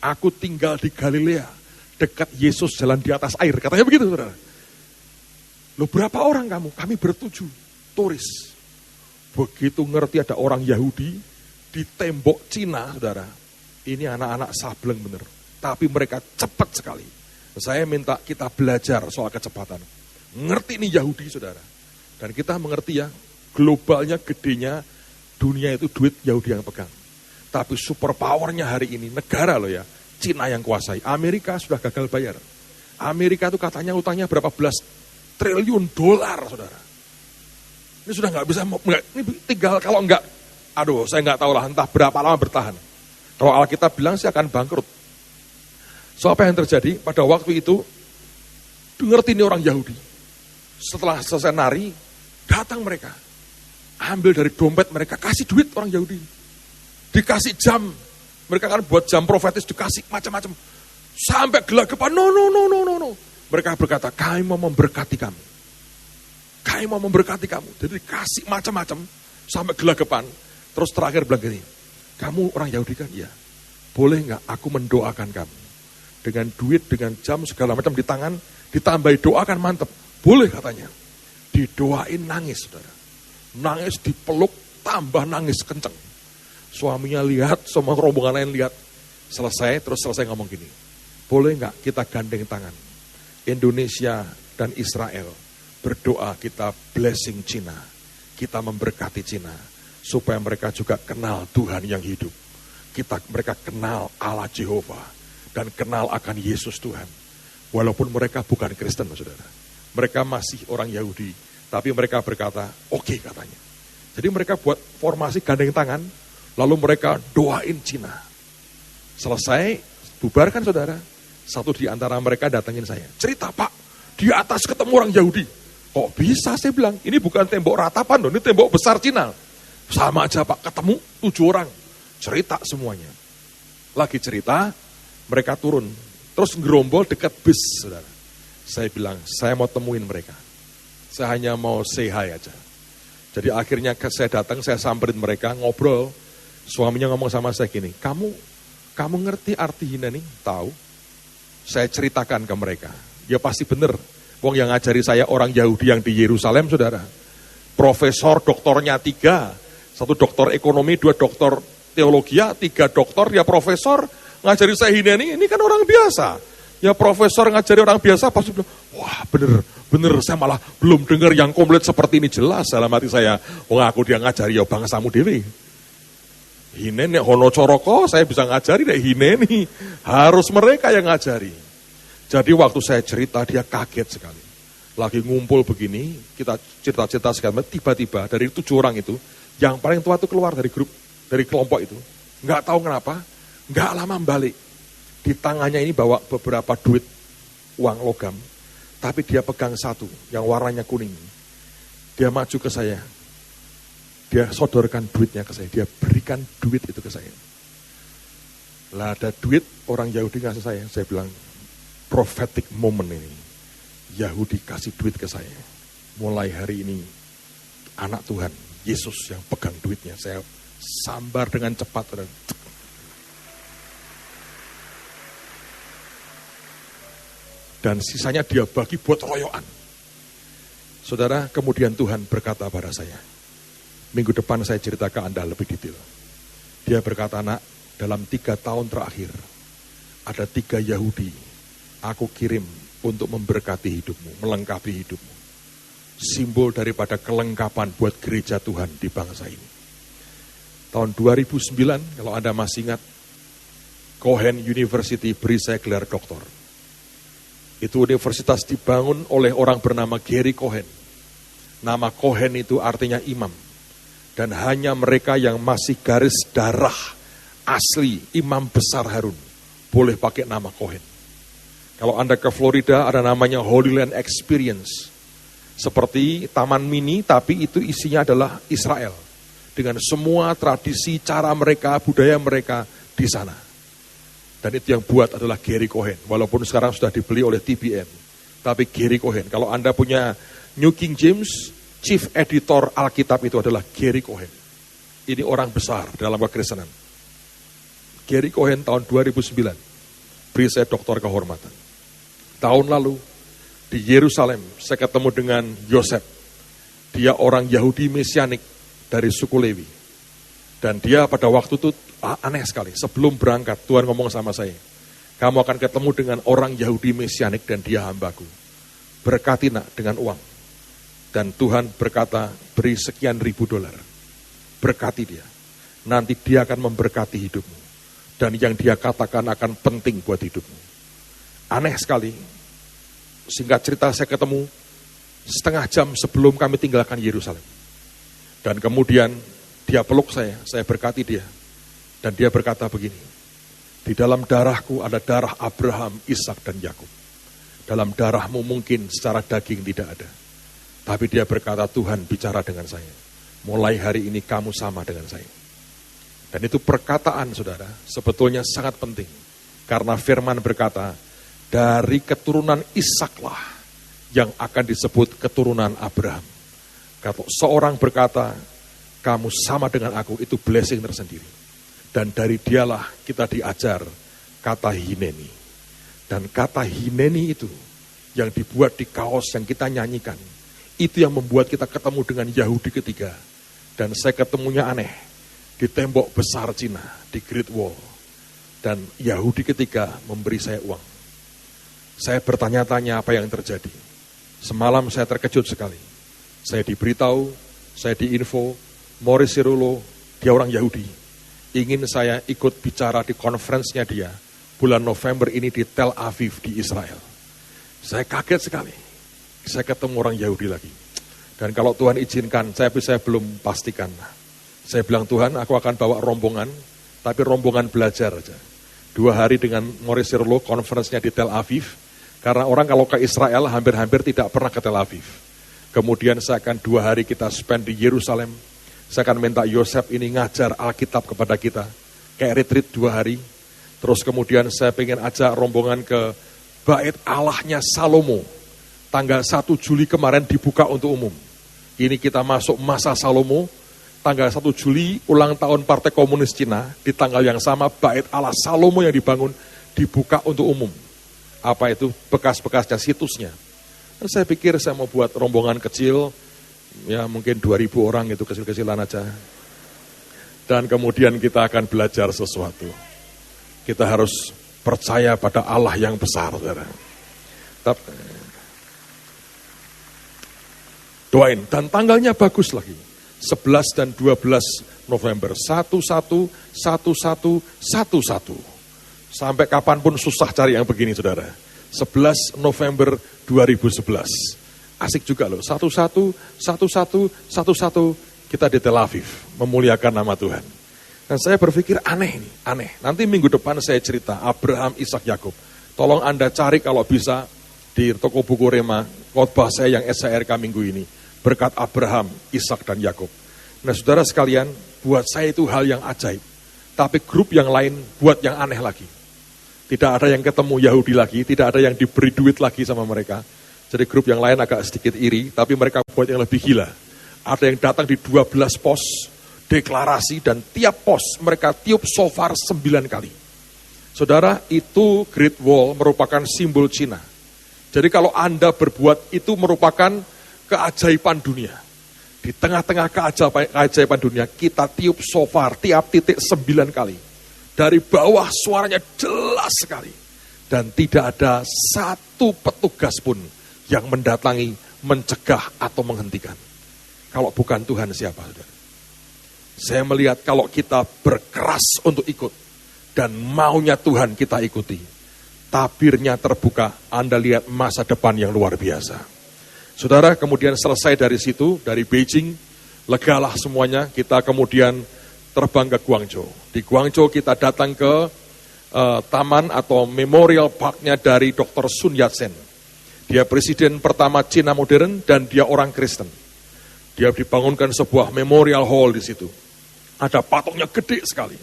Aku tinggal di Galilea, dekat Yesus jalan di atas air. Katanya begitu, saudara. Loh, berapa orang kamu? Kami bertujuh, turis. Begitu ngerti ada orang Yahudi di tembok Cina, saudara. Ini anak-anak sableng bener. Tapi mereka cepat sekali. Saya minta kita belajar soal kecepatan. Ngerti ini Yahudi, saudara. Dan kita mengerti ya, globalnya, gedenya, dunia itu duit Yahudi yang pegang. Tapi super powernya hari ini, negara loh ya, Cina yang kuasai. Amerika sudah gagal bayar. Amerika itu katanya utangnya berapa belas triliun dolar, saudara. Ini sudah nggak bisa, ini tinggal kalau nggak, aduh saya nggak tahu lah entah berapa lama bertahan. Kalau Alkitab bilang sih akan bangkrut. So apa yang terjadi? Pada waktu itu, ngerti ini orang Yahudi. Setelah selesai nari, datang mereka. Ambil dari dompet mereka, kasih duit orang Yahudi. Dikasih jam. Mereka kan buat jam profetis, dikasih macam-macam. Sampai gelagapan, no. Mereka berkata, kami mau memberkati kamu. Kami mau memberkati kamu. Jadi dikasih macam-macam, sampai gelagapan. Terus terakhir bilang gini, kamu orang Yahudi kan? Iya. Boleh nggak aku mendoakan kamu? Dengan duit, dengan jam, segala macam di tangan, ditambahi doa kan mantep. Boleh katanya. Didoain nangis, saudara. Nangis dipeluk, tambah nangis kenceng. Suaminya lihat, semua rombongan lain lihat. Terus selesai ngomong gini. Boleh nggak kita gandeng tangan? Indonesia dan Israel berdoa kita blessing Cina. Kita memberkati Cina. Supaya mereka juga kenal Tuhan yang hidup. Mereka kenal Allah Jehovah. Dan kenal akan Yesus Tuhan. Walaupun mereka bukan Kristen, saudara. Mereka masih orang Yahudi. Tapi mereka berkata, oke katanya. Jadi mereka buat formasi gandeng tangan. Lalu mereka doain Cina. Selesai, bubarkan saudara. Satu di antara mereka datangin saya. Cerita Pak, di atas ketemu orang Yahudi. Kok bisa saya bilang, ini bukan tembok ratapan loh, ini tembok besar Cina. Sama aja Pak, ketemu 7 orang. Cerita semuanya. Lagi cerita, mereka turun. Terus ngerombol dekat bis, saudara. Saya bilang, saya mau temuin mereka. Saya hanya mau say hi aja. Jadi akhirnya saya datang, saya samperin mereka, ngobrol. Suaminya ngomong sama saya gini, kamu ngerti arti hineni? Tahu. Saya ceritakan ke mereka. Ya pasti bener. Wong yang ngajari saya orang Yahudi yang di Yerusalem, saudara. Profesor, doktornya 3. 1 doktor ekonomi, 2 doktor teologi, 3 doktor, dia profesor, ngajari saya hineni, ini kan orang biasa. Ya profesor ngajari orang biasa, pasti bilang, wah bener, saya malah belum dengar yang komplit seperti ini. Jelas dalam hati saya, aku dia ngajari ya bangsamu dewe. Hineni, hono coroko, saya bisa ngajari deh hineni. Harus mereka yang ngajari. Jadi waktu saya cerita, dia kaget sekali. Lagi ngumpul begini, kita cerita-cerita sekali, tiba-tiba dari 7 orang itu, yang paling tua itu keluar dari grup, dari kelompok itu. Nggak tahu kenapa, nggak lama balik. Di tangannya ini bawa beberapa duit uang logam, tapi dia pegang satu yang warnanya kuning. Dia maju ke saya, dia sodorkan duitnya ke saya, dia berikan duit itu ke saya. Lah ada duit, orang Yahudi ngasih saya bilang, prophetic moment ini. Yahudi kasih duit ke saya. Mulai hari ini, anak Tuhan, Yesus yang pegang duitnya. Saya sambar dengan cepat. Dan sisanya dia bagi buat royoan. Saudara, kemudian Tuhan berkata pada saya, minggu depan saya cerita ke Anda lebih detail. Dia berkata, nak, dalam 3 tahun terakhir, ada 3 Yahudi, aku kirim untuk memberkati hidupmu, melengkapi hidupmu. Simbol daripada kelengkapan buat gereja Tuhan di bangsa ini. Tahun 2009, kalau Anda masih ingat, Cohen University beri saya gelar doktor. Itu universitas dibangun oleh orang bernama Gary Cohen. Nama Cohen itu artinya imam. Dan hanya mereka yang masih garis darah asli imam besar Harun boleh pakai nama Cohen. Kalau Anda ke Florida ada namanya Holy Land Experience. Seperti taman mini tapi itu isinya adalah Israel. Dengan semua tradisi, cara mereka, budaya mereka di sana. Dan itu yang buat adalah Gary Cohen. Walaupun sekarang sudah dibeli oleh TBN. Tapi Gary Cohen. Kalau Anda punya New King James, Chief Editor Alkitab itu adalah Gary Cohen. Ini orang besar dalam kekristenan. Gary Cohen tahun 2009. Beri saya doktor kehormatan. Tahun lalu di Yerusalem saya ketemu dengan Yosef. Dia orang Yahudi Mesianik dari suku Lewi. Dan dia pada waktu itu aneh sekali. Sebelum berangkat Tuhan ngomong sama saya. Kamu akan ketemu dengan orang Yahudi Mesianik dan dia hambaku. Berkati nak dengan uang. Dan Tuhan berkata beri sekian ribu dolar. Berkati dia. Nanti dia akan memberkati hidupmu. Dan yang dia katakan akan penting buat hidupmu. Aneh sekali. Singkat cerita saya ketemu setengah jam sebelum kami tinggalkan Yerusalem. Dan kemudian dia peluk saya berkati dia. Dan dia berkata begini, di dalam darahku ada darah Abraham, Ishak dan Yakub. Dalam darahmu mungkin secara daging tidak ada. Tapi dia berkata Tuhan bicara dengan saya. Mulai hari ini kamu sama dengan saya. Dan itu perkataan saudara sebetulnya sangat penting. Karena firman berkata, dari keturunan Ishaklah yang akan disebut keturunan Abraham. Kalau seorang berkata, kamu sama dengan aku, itu blessing tersendiri. Dan dari dialah kita diajar kata hineni. Dan kata hineni itu yang dibuat di kaos yang kita nyanyikan. Itu yang membuat kita ketemu dengan Yahudi ketiga. Dan saya ketemunya aneh. Di tembok besar Cina, di Great Wall. Dan Yahudi ketiga memberi saya uang. Saya bertanya-tanya apa yang terjadi. Semalam saya terkejut sekali. Saya diberitahu, saya diinfo, Morris Cirulo, dia orang Yahudi. Ingin saya ikut bicara di konferensinya dia. Bulan November ini di Tel Aviv di Israel. Saya kaget sekali. Saya ketemu orang Yahudi lagi. Dan kalau Tuhan izinkan, saya belum pastikan. Saya bilang Tuhan aku akan bawa rombongan, tapi rombongan belajar aja. 2 hari dengan Morris Cirulo, konferensinya di Tel Aviv. Karena orang kalau ke Israel hampir-hampir tidak pernah ke Tel Aviv. Kemudian saya akan 2 hari kita spend di Yerusalem. Saya akan minta Yosef ini ngajar Alkitab kepada kita. Kayak retreat 2 hari. Terus kemudian saya pengen ajak rombongan ke Bait Allahnya Salomo. Tanggal 1 Juli kemarin dibuka untuk umum. Ini kita masuk masa Salomo. Tanggal 1 Juli ulang tahun Partai Komunis Cina. Di tanggal yang sama Bait Allah Salomo yang dibangun dibuka untuk umum. Apa itu bekas-bekasnya, situsnya. Dan saya pikir saya mau buat rombongan kecil. Ya mungkin 2.000 orang itu kecil-kecilan aja. Dan kemudian kita akan belajar sesuatu. Kita harus percaya pada Allah yang besar. Saudara. Doain, dan tanggalnya bagus lagi. 11 dan 12 November. 11, 11, 11. Sampai kapanpun susah cari yang begini saudara. 11 November 2011. Asik juga loh. 11, 11, 11. Kita di Tel Aviv. Memuliakan nama Tuhan. Dan saya berpikir aneh ini, aneh. Nanti minggu depan saya cerita Abraham, Ishak, Yakub. Tolong Anda cari kalau bisa di toko buku Rema, khotbah saya yang SHRK minggu ini. Berkat Abraham, Ishak, dan Yakub. Nah saudara sekalian, buat saya itu hal yang ajaib. Tapi grup yang lain buat yang aneh lagi. Tidak ada yang ketemu Yahudi lagi, tidak ada yang diberi duit lagi sama mereka. Jadi grup yang lain agak sedikit iri, tapi mereka buat yang lebih gila. Ada yang datang di 12 pos, deklarasi, dan tiap pos mereka tiup shofar 9 kali. Saudara, itu Great Wall merupakan simbol Cina. Jadi kalau Anda berbuat itu merupakan keajaiban dunia. Di tengah-tengah keajaiban dunia, kita tiup shofar tiap titik 9 kali. Dari bawah suaranya jelas sekali. Dan tidak ada satu petugas pun yang mendatangi, mencegah, atau menghentikan. Kalau bukan Tuhan siapa, saudara? Saya melihat kalau kita berkeras untuk ikut, dan maunya Tuhan kita ikuti, tabirnya terbuka, Anda lihat masa depan yang luar biasa. Saudara, kemudian selesai dari situ, dari Beijing, legalah semuanya, kita kemudian terbang ke Guangzhou. Di Guangzhou kita datang ke taman atau memorial parknya dari Dr. Sun Yat-sen. Dia presiden pertama Cina modern dan dia orang Kristen. Dia dibangunkan sebuah memorial hall di situ. Ada patungnya gede sekali.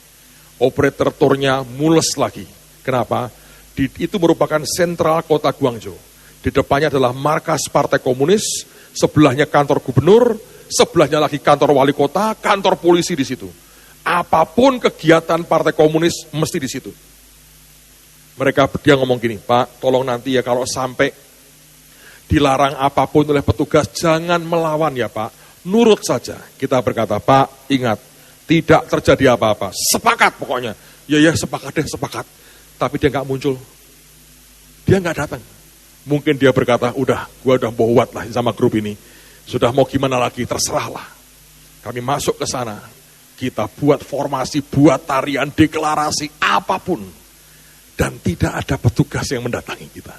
Operator tournya mules lagi. Kenapa? Itu merupakan sentral kota Guangzhou. Di depannya adalah markas Partai Komunis, sebelahnya kantor gubernur, sebelahnya lagi kantor wali kota, kantor polisi di situ. Apapun kegiatan Partai Komunis mesti di situ. Dia ngomong gini, Pak, tolong nanti ya kalau sampai dilarang apapun oleh petugas, jangan melawan ya Pak, nurut saja. Kita berkata, Pak, ingat, tidak terjadi apa-apa, sepakat pokoknya. Ya sepakat deh, sepakat. Tapi dia nggak muncul, dia nggak datang. Mungkin dia berkata, gua udah bohwat lah sama grup ini. Sudah mau gimana lagi, terserahlah. Kami masuk ke sana, kita buat formasi, buat tarian, deklarasi, apapun. Dan tidak ada petugas yang mendatangi kita.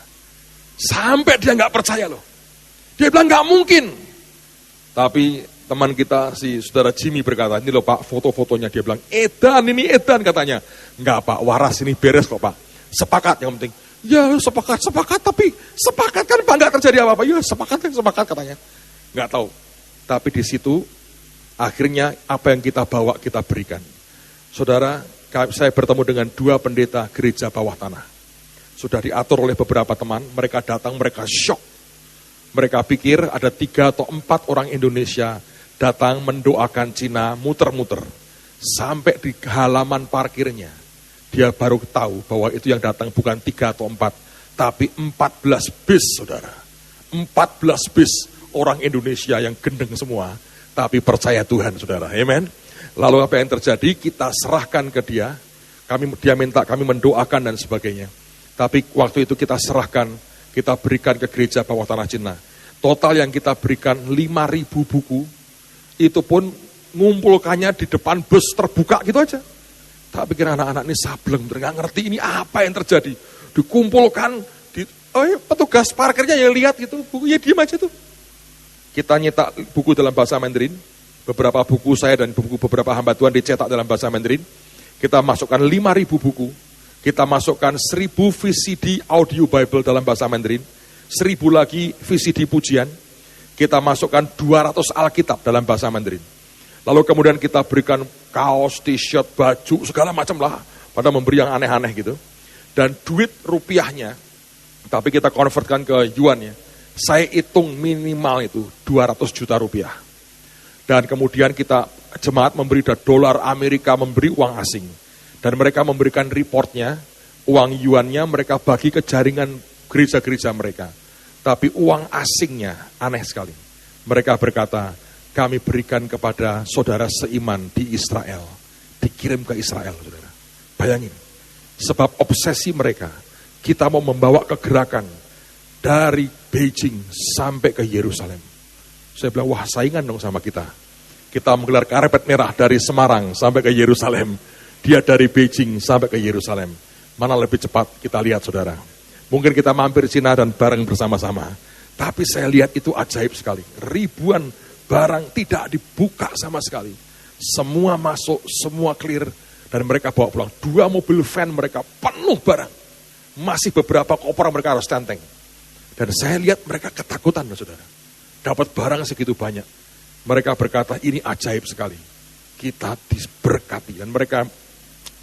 Sampai dia nggak percaya loh. Dia bilang nggak mungkin. Tapi teman kita, si saudara Jimmy berkata, ini loh Pak, foto-fotonya. Dia bilang, ini edan katanya. Nggak Pak, waras ini beres kok Pak. Sepakat yang penting. Ya sepakat, tapi sepakat kan Pak, nggak terjadi apa-apa. Ya sepakat katanya. Nggak tahu. Tapi di situ, akhirnya apa yang kita bawa kita berikan. Saudara, saya bertemu dengan 2 pendeta gereja bawah tanah. Sudah diatur oleh beberapa teman, mereka datang, mereka syok. Mereka pikir ada 3 atau 4 orang Indonesia datang mendoakan Cina muter-muter. Sampai di halaman parkirnya, dia baru tahu bahwa itu yang datang bukan 3 atau 4, tapi 14 bis, saudara. 14 bis orang Indonesia yang gendeng semua, tapi percaya Tuhan, saudara. Amen. Lalu apa yang terjadi? Kita serahkan ke dia. Dia minta kami mendoakan dan sebagainya. Tapi waktu itu kita serahkan, kita berikan ke gereja bawah tanah Cina. Total yang kita berikan 5.000 buku, itu pun ngumpulkannya di depan bus terbuka gitu aja. Tak pikir anak-anak ini sableng, nggak ngerti ini apa yang terjadi. Dikumpulkan, petugas parkirnya yang lihat gitu, bukunya diem aja tuh. Kita nyetak buku dalam bahasa Mandarin. Beberapa buku saya dan buku beberapa hamba Tuhan dicetak dalam bahasa Mandarin. Kita masukkan 5.000 buku. Kita masukkan 1.000 VCD audio Bible dalam bahasa Mandarin. 1.000 lagi VCD pujian. Kita masukkan 200 Alkitab dalam bahasa Mandarin. Lalu kemudian kita berikan kaos, t-shirt, baju, segala macam lah. Pada memberi yang aneh-aneh gitu. Dan duit rupiahnya, tapi kita konvertkan ke yuan ya. Saya hitung minimal itu 200 juta rupiah. Dan kemudian kita jemaat memberi dolar Amerika, memberi uang asing. Dan mereka memberikan reportnya, uang yuannya mereka bagi ke jaringan gereja-gereja mereka. Tapi uang asingnya aneh sekali. Mereka berkata, kami berikan kepada saudara seiman di Israel. Dikirim ke Israel, saudara. Bayangin, sebab obsesi mereka, kita mau membawa kegerakan dari Beijing sampai ke Yerusalem. Saya bilang, wah saingan dong sama kita. Kita menggelar karpet merah dari Semarang sampai ke Yerusalem. Dia dari Beijing sampai ke Yerusalem. Mana lebih cepat kita lihat, saudara. Mungkin kita mampir Cina dan bareng bersama-sama. Tapi saya lihat itu ajaib sekali. Ribuan barang tidak dibuka sama sekali. Semua masuk, semua clear. Dan mereka bawa pulang 2 mobil van mereka penuh barang. Masih beberapa koper mereka harus tenteng. Dan saya lihat mereka ketakutan, saudara. Dapat barang segitu banyak. Mereka berkata, ini ajaib sekali. Kita diberkati. Dan mereka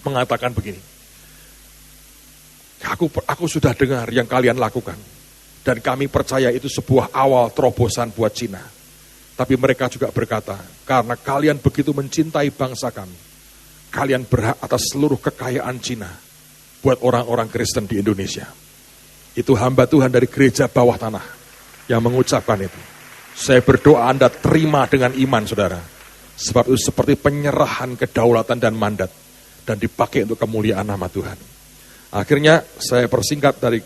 mengatakan begini. Aku sudah dengar yang kalian lakukan. Dan kami percaya itu sebuah awal terobosan buat Cina. Tapi mereka juga berkata, karena kalian begitu mencintai bangsa kami, kalian berhak atas seluruh kekayaan Cina buat orang-orang Kristen di Indonesia. Itu hamba Tuhan dari gereja bawah tanah yang mengucapkan itu. Saya berdoa Anda terima dengan iman, saudara. Sebab itu seperti penyerahan kedaulatan dan mandat. Dan dipakai untuk kemuliaan nama Tuhan. Akhirnya saya persingkat dari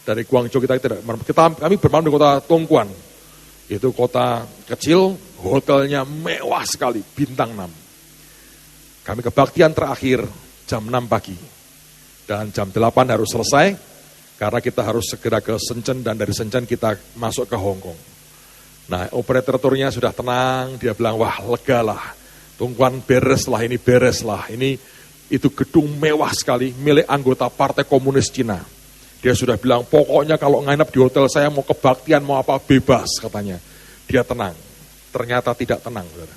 Guangzhou kami bermalam di kota Tongguan. Itu kota kecil, hotelnya mewah sekali, bintang 6. Kami kebaktian terakhir jam 6 pagi. Dan jam 8 harus selesai, karena kita harus segera ke Shenzhen, dan dari Shenzhen kita masuk ke Hong Kong. Nah, operator turnya sudah tenang, dia bilang, wah lega lah, Tongguan beres lah, ini beres lah, itu gedung mewah sekali, milik anggota Partai Komunis Cina. Dia sudah bilang, pokoknya kalau nginep di hotel saya mau kebaktian, mau apa, bebas katanya. Dia tenang, ternyata tidak tenang. Saudara.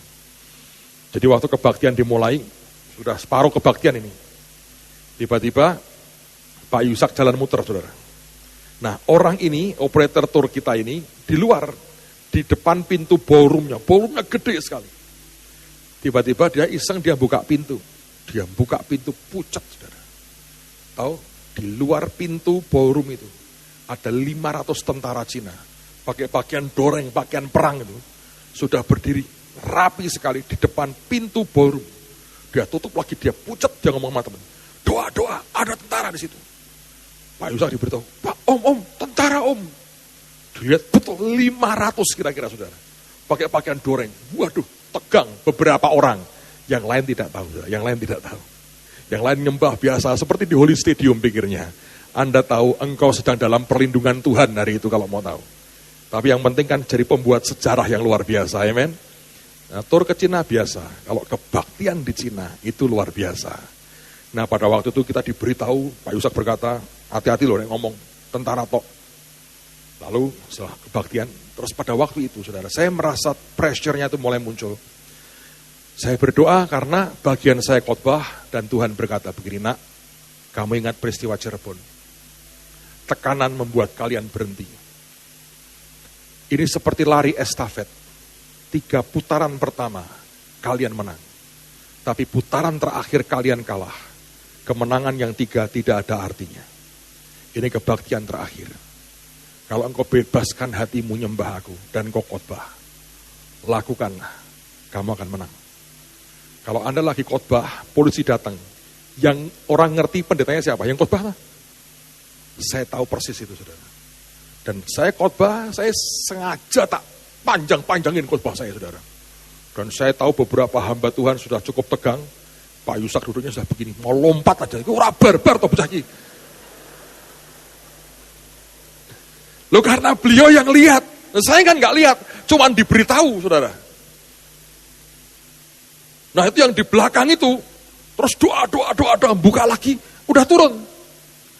Jadi waktu kebaktian dimulai, sudah separuh kebaktian ini. Tiba-tiba Pak Yusak jalan muter, saudara. Nah, orang ini, operator tour kita ini, di luar, di depan pintu ballroomnya gede sekali. Tiba-tiba dia iseng, dia buka pintu. Dia buka pintu pucat, saudara. Tahu, di luar pintu ballroom itu, ada 500 tentara Cina. Pakai pakaian doreng, pakaian perang itu. Sudah berdiri rapi sekali di depan pintu ballroom. Dia tutup lagi, dia pucat, dia ngomong sama teman. Doa, ada tentara di situ. Pak Yusak diberitahu, Pak, om, tentara om. Dilihat betul 500 kira-kira, saudara. Pakai pakaian doreng. Waduh, tegang beberapa orang. Yang lain tidak tahu, saudara. Yang lain nyembah biasa, seperti di Holy Stadium pikirnya. Anda tahu engkau sedang dalam perlindungan Tuhan hari itu kalau mau tahu. Tapi yang penting kan jadi pembuat sejarah yang luar biasa, amen. Nah, tur ke Cina biasa, kalau kebaktian di Cina itu luar biasa. Nah, pada waktu itu kita diberitahu, Pak Yusak berkata, hati-hati loh ngomong, tentara tok. Lalu setelah kebaktian, terus pada waktu itu, saudara, saya merasa pressure-nya itu mulai muncul. Saya berdoa karena bagian saya khotbah dan Tuhan berkata begini, nak, kamu ingat peristiwa Cirebon. Tekanan membuat kalian berhenti. Ini seperti lari estafet. 3 putaran pertama kalian menang. Tapi putaran terakhir kalian kalah. Kemenangan yang 3 tidak ada artinya. Ini kebaktian terakhir. Kalau engkau bebaskan hatimu nyembah aku dan engkau khotbah, lakukanlah, kamu akan menang. Kalau Anda lagi khotbah, polisi datang. Yang orang ngerti pendetanya siapa? Yang khotbah lah. Saya tahu persis itu, saudara. Dan saya khotbah, saya sengaja tak panjang-panjangin khotbah saya, saudara. Dan saya tahu beberapa hamba Tuhan sudah cukup tegang. Pak Yusak duduknya sudah begini, mau lompat aja. Itu orang barbar toh bocah iki. Loh karena beliau yang lihat. Saya kan nggak lihat, cuman diberitahu, saudara. Nah itu yang di belakang itu, terus doa, buka lagi, udah turun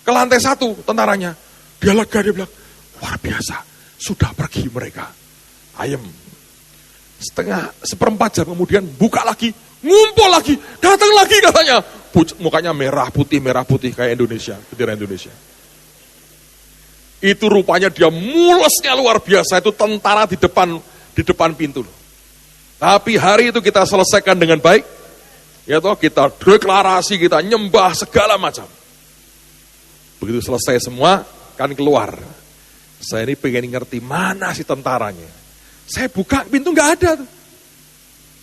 ke lantai 1 tentaranya. Dia lega, dia bilang, luar biasa, sudah pergi mereka. Ayem. Seperempat jam kemudian buka lagi, ngumpul lagi, datang lagi katanya. Mukanya merah putih kayak Indonesia, bendera Indonesia. Itu rupanya dia mulesnya luar biasa, itu tentara di depan pintu. Tapi hari itu kita selesaikan dengan baik. Ya toh, kita deklarasi, kita nyembah segala macam. Begitu selesai semua, kan keluar. Saya ini pengen ngerti mana sih tentaranya. Saya buka pintu nggak ada tuh.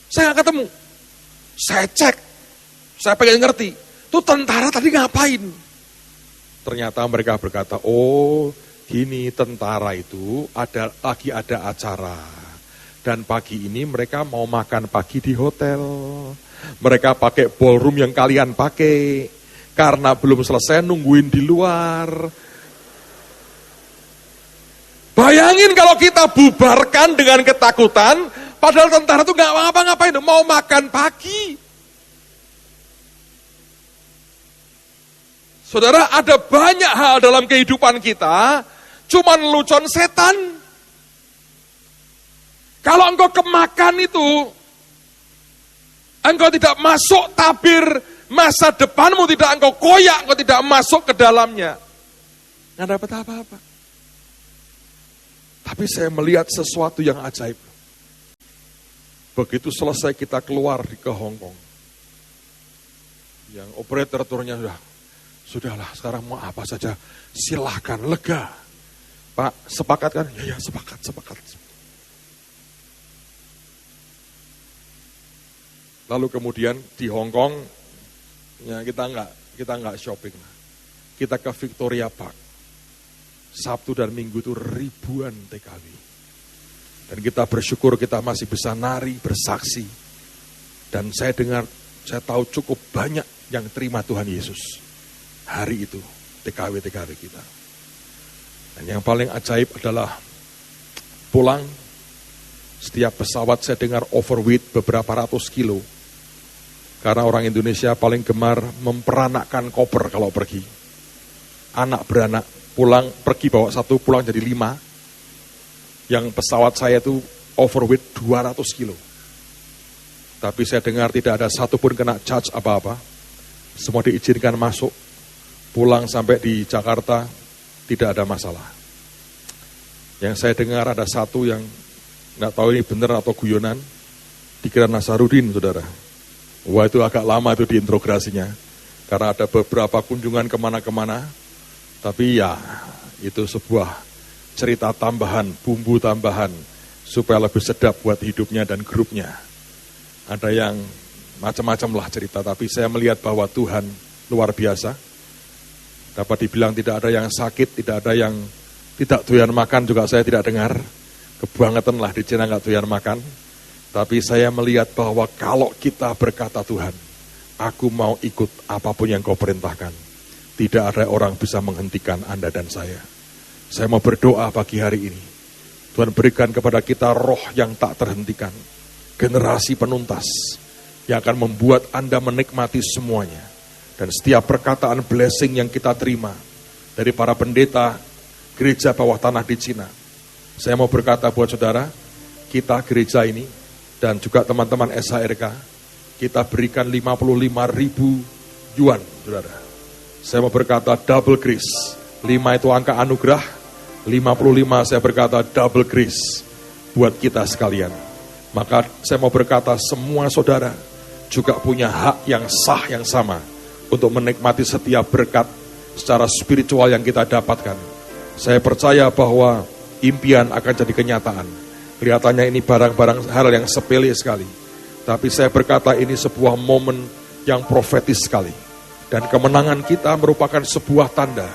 Saya nggak ketemu. Saya cek. Saya pengen ngerti. Tuh tentara tadi ngapain? Ternyata mereka berkata, oh gini, tentara itu lagi ada acara. Dan pagi ini mereka mau makan pagi di hotel. Mereka pakai ballroom yang kalian pakai. Karena belum selesai nungguin di luar. Bayangin kalau kita bubarkan dengan ketakutan, Padahal tentara itu nggak ngapa-ngapain, mau makan pagi. Saudara, ada banyak hal dalam kehidupan kita, cuman lelucon setan. Kalau engkau kemakan itu, engkau tidak masuk tabir masa depanmu, tidak engkau koyak, engkau tidak masuk ke dalamnya. Nggak dapat apa-apa. Tapi saya melihat sesuatu yang ajaib. Begitu selesai kita keluar ke Hong Kong, yang operator-turnya sudahlah sekarang mau apa saja, silahkan, lega. Pak, sepakat kan? Ya, sepakat. Lalu kemudian di Hong Kong, ya kita nggak shopping. Kita ke Victoria Park. Sabtu dan Minggu itu ribuan TKW. Dan kita bersyukur kita masih bisa nari, bersaksi. Dan saya tahu cukup banyak yang terima Tuhan Yesus. Hari itu, TKW kita. Dan yang paling ajaib adalah pulang, setiap pesawat saya dengar overweight beberapa ratus kilo. Karena orang Indonesia paling gemar memperanakkan koper kalau pergi. Anak beranak, pulang pergi bawa satu, pulang jadi 5. Yang pesawat saya itu overweight 200 kilo. Tapi saya dengar tidak ada satupun kena charge apa-apa. Semua diizinkan masuk. Pulang sampai di Jakarta, tidak ada masalah. Yang saya dengar ada satu yang nggak tahu ini benar atau guyonan, dikira Nasarudin, saudara. Wah, itu agak lama itu diintrogasinya. Karena ada beberapa kunjungan kemana-kemana. Tapi ya, itu sebuah cerita tambahan, bumbu tambahan. Supaya lebih sedap buat hidupnya dan grupnya. Ada yang macam-macam lah cerita. Tapi saya melihat bahwa Tuhan luar biasa. Dapat dibilang tidak ada yang sakit, tidak ada yang tidak doyan makan juga saya tidak dengar. Kebangetan lah di Cina nggak doyan makan. Tapi saya melihat bahwa kalau kita berkata Tuhan, aku mau ikut apapun yang kau perintahkan. Tidak ada orang bisa menghentikan Anda dan saya. Saya mau berdoa pagi hari ini. Tuhan berikan kepada kita roh yang tak terhentikan. Generasi penuntas yang akan membuat Anda menikmati semuanya. Dan setiap perkataan blessing yang kita terima dari para pendeta gereja bawah tanah di Cina. Saya mau berkata buat saudara, kita gereja ini dan juga teman-teman SHRK, kita berikan 55.000 yuan, saudara. Saya mau berkata double grace. 5 itu angka anugerah, 55 saya berkata double grace buat kita sekalian. Maka saya mau berkata semua saudara juga punya hak yang sah yang sama untuk menikmati setiap berkat secara spiritual yang kita dapatkan. Saya percaya bahwa impian akan jadi kenyataan. Kelihatannya ini barang-barang hal yang sepele sekali. Tapi saya berkata ini sebuah momen yang profetis sekali. Dan kemenangan kita merupakan sebuah tanda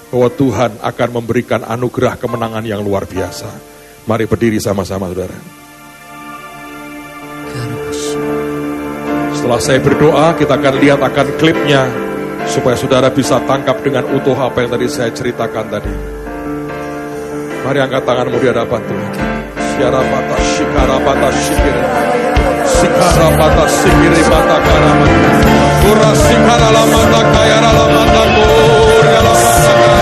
bahwa Tuhan akan memberikan anugerah kemenangan yang luar biasa. Mari berdiri sama-sama, saudara. Setelah saya berdoa, kita akan lihat akan klipnya supaya saudara bisa tangkap dengan utuh apa yang tadi saya ceritakan tadi. Mari angkat tanganmu di hadapan Tuhan. Siarabata shikarabata shikir. Sikarabata sikiri mata karama. Pura sikarala mata kayara mata kura la mata kaya.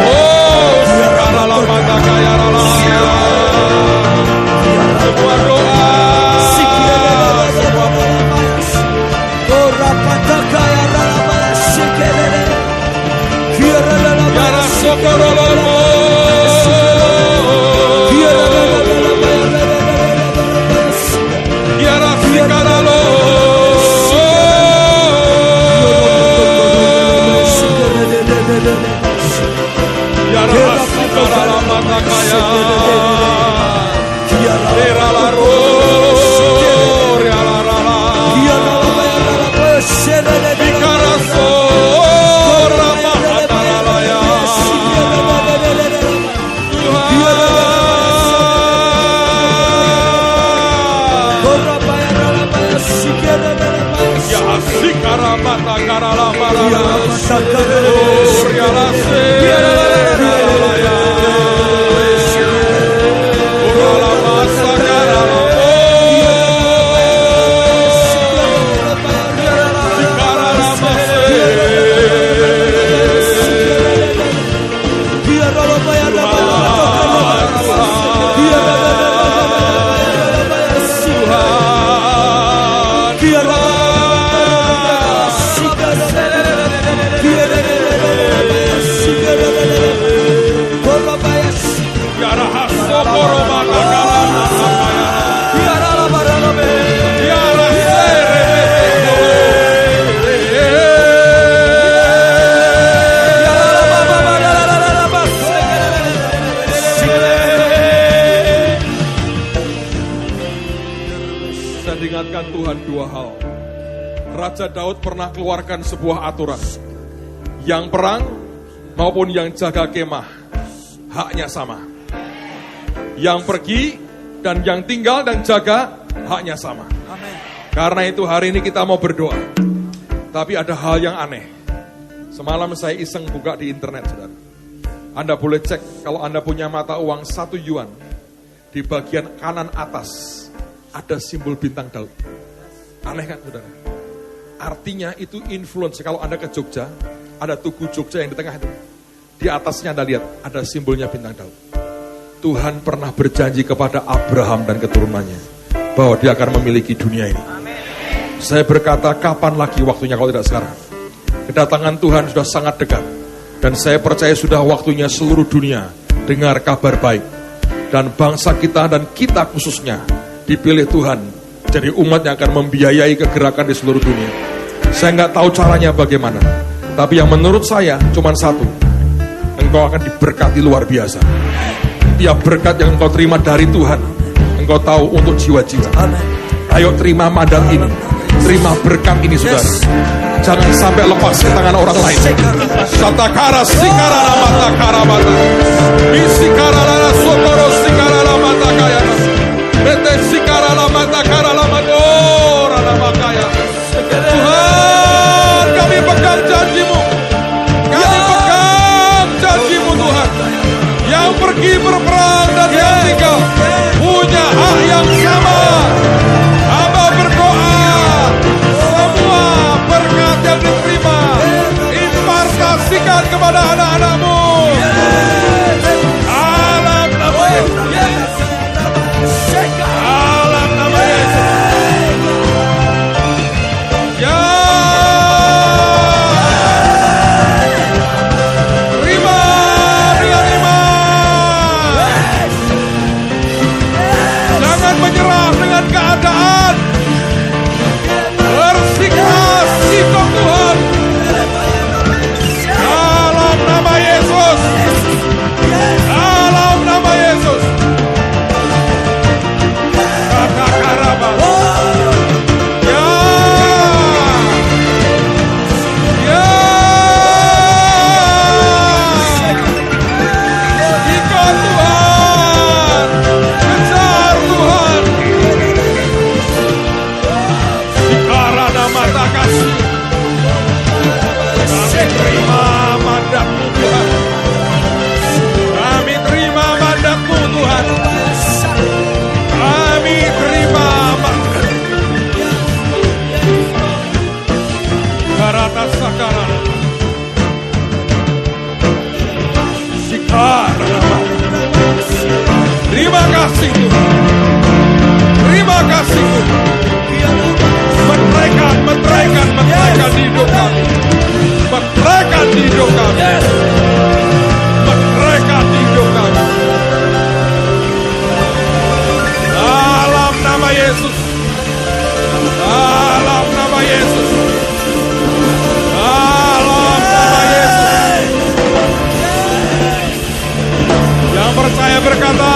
Oh, sikarala mata kayara la. Semua doa. Ora mata kayara la mata shikere. Kiara la mata sokorolo. Oh, Saya diingatkan Tuhan dua hal. Raja Daud pernah keluarkan sebuah aturan. Yang perang maupun yang jaga kemah, haknya sama. Yang pergi dan yang tinggal dan jaga, haknya sama. Karena itu hari ini kita mau berdoa. Tapi ada hal yang aneh. Semalam saya iseng buka di internet, saudara. Anda boleh cek kalau Anda punya mata uang 1 yuan. Di bagian kanan atas ada simbol bintang Daud. Aneh kan, saudara? Artinya itu influence. Kalau Anda ke Jogja, ada Tugu Jogja yang di tengah itu. Di atasnya Anda lihat, ada simbolnya bintang Daud. Tuhan pernah berjanji kepada Abraham dan keturunannya bahwa dia akan memiliki dunia ini. Saya berkata, kapan lagi waktunya kalau tidak sekarang? Kedatangan Tuhan sudah sangat dekat. Dan saya percaya sudah waktunya seluruh dunia dengar kabar baik. Dan bangsa kita dan kita khususnya dipilih Tuhan jadi umat yang akan membiayai kegerakan di seluruh dunia. Saya nggak tahu caranya bagaimana. Tapi yang menurut saya cuma satu. Engkau akan diberkati luar biasa. Tiap berkat yang engkau terima dari Tuhan, engkau tahu untuk jiwa-jiwa. Ayo terima mandat ini. Terima berkat ini, saudara. Jangan sampai lepas ke tangan orang lain. Satakara sikara mata karabata. Bisikara la sokoro sikara la mata kaya. Bete sikara la mata kara la madora la makaya. Tuhan, kami pegang janji-Mu. Kami pegang janji-Mu, Tuhan. Yang pergi berperang dan yang tinggal punya hak yang sama. Hamba berdoa, semua berkat yang diterima impartasikan kepada anak-anak-Mu. Alam nama Yesus. Alam nama Yesus. Ya. Terima dengan iman. Jangan menyerah dengan keadaan. Bersikeras sikap Tuhan. Dalam nama Yesus. Dalam nama Yesus. Kata karaba. Ya. Ya. Sikap Tuhan. Kejar Tuhan. Karena mata kasih, kami terima mandat-Mu Tuhan. Kami terima mandat-Mu Tuhan. Kami terima mandat. Karata sakara, sikara. Terima kasih Tuhan. Terima kasih Tuhan. Meteraikan di hidup kami. Meteraikan di hidup kami. Meteraikan di hidup kami. Dalam nama Yesus. Dalam nama Yesus. Dalam nama Yesus. Yang percaya berkata,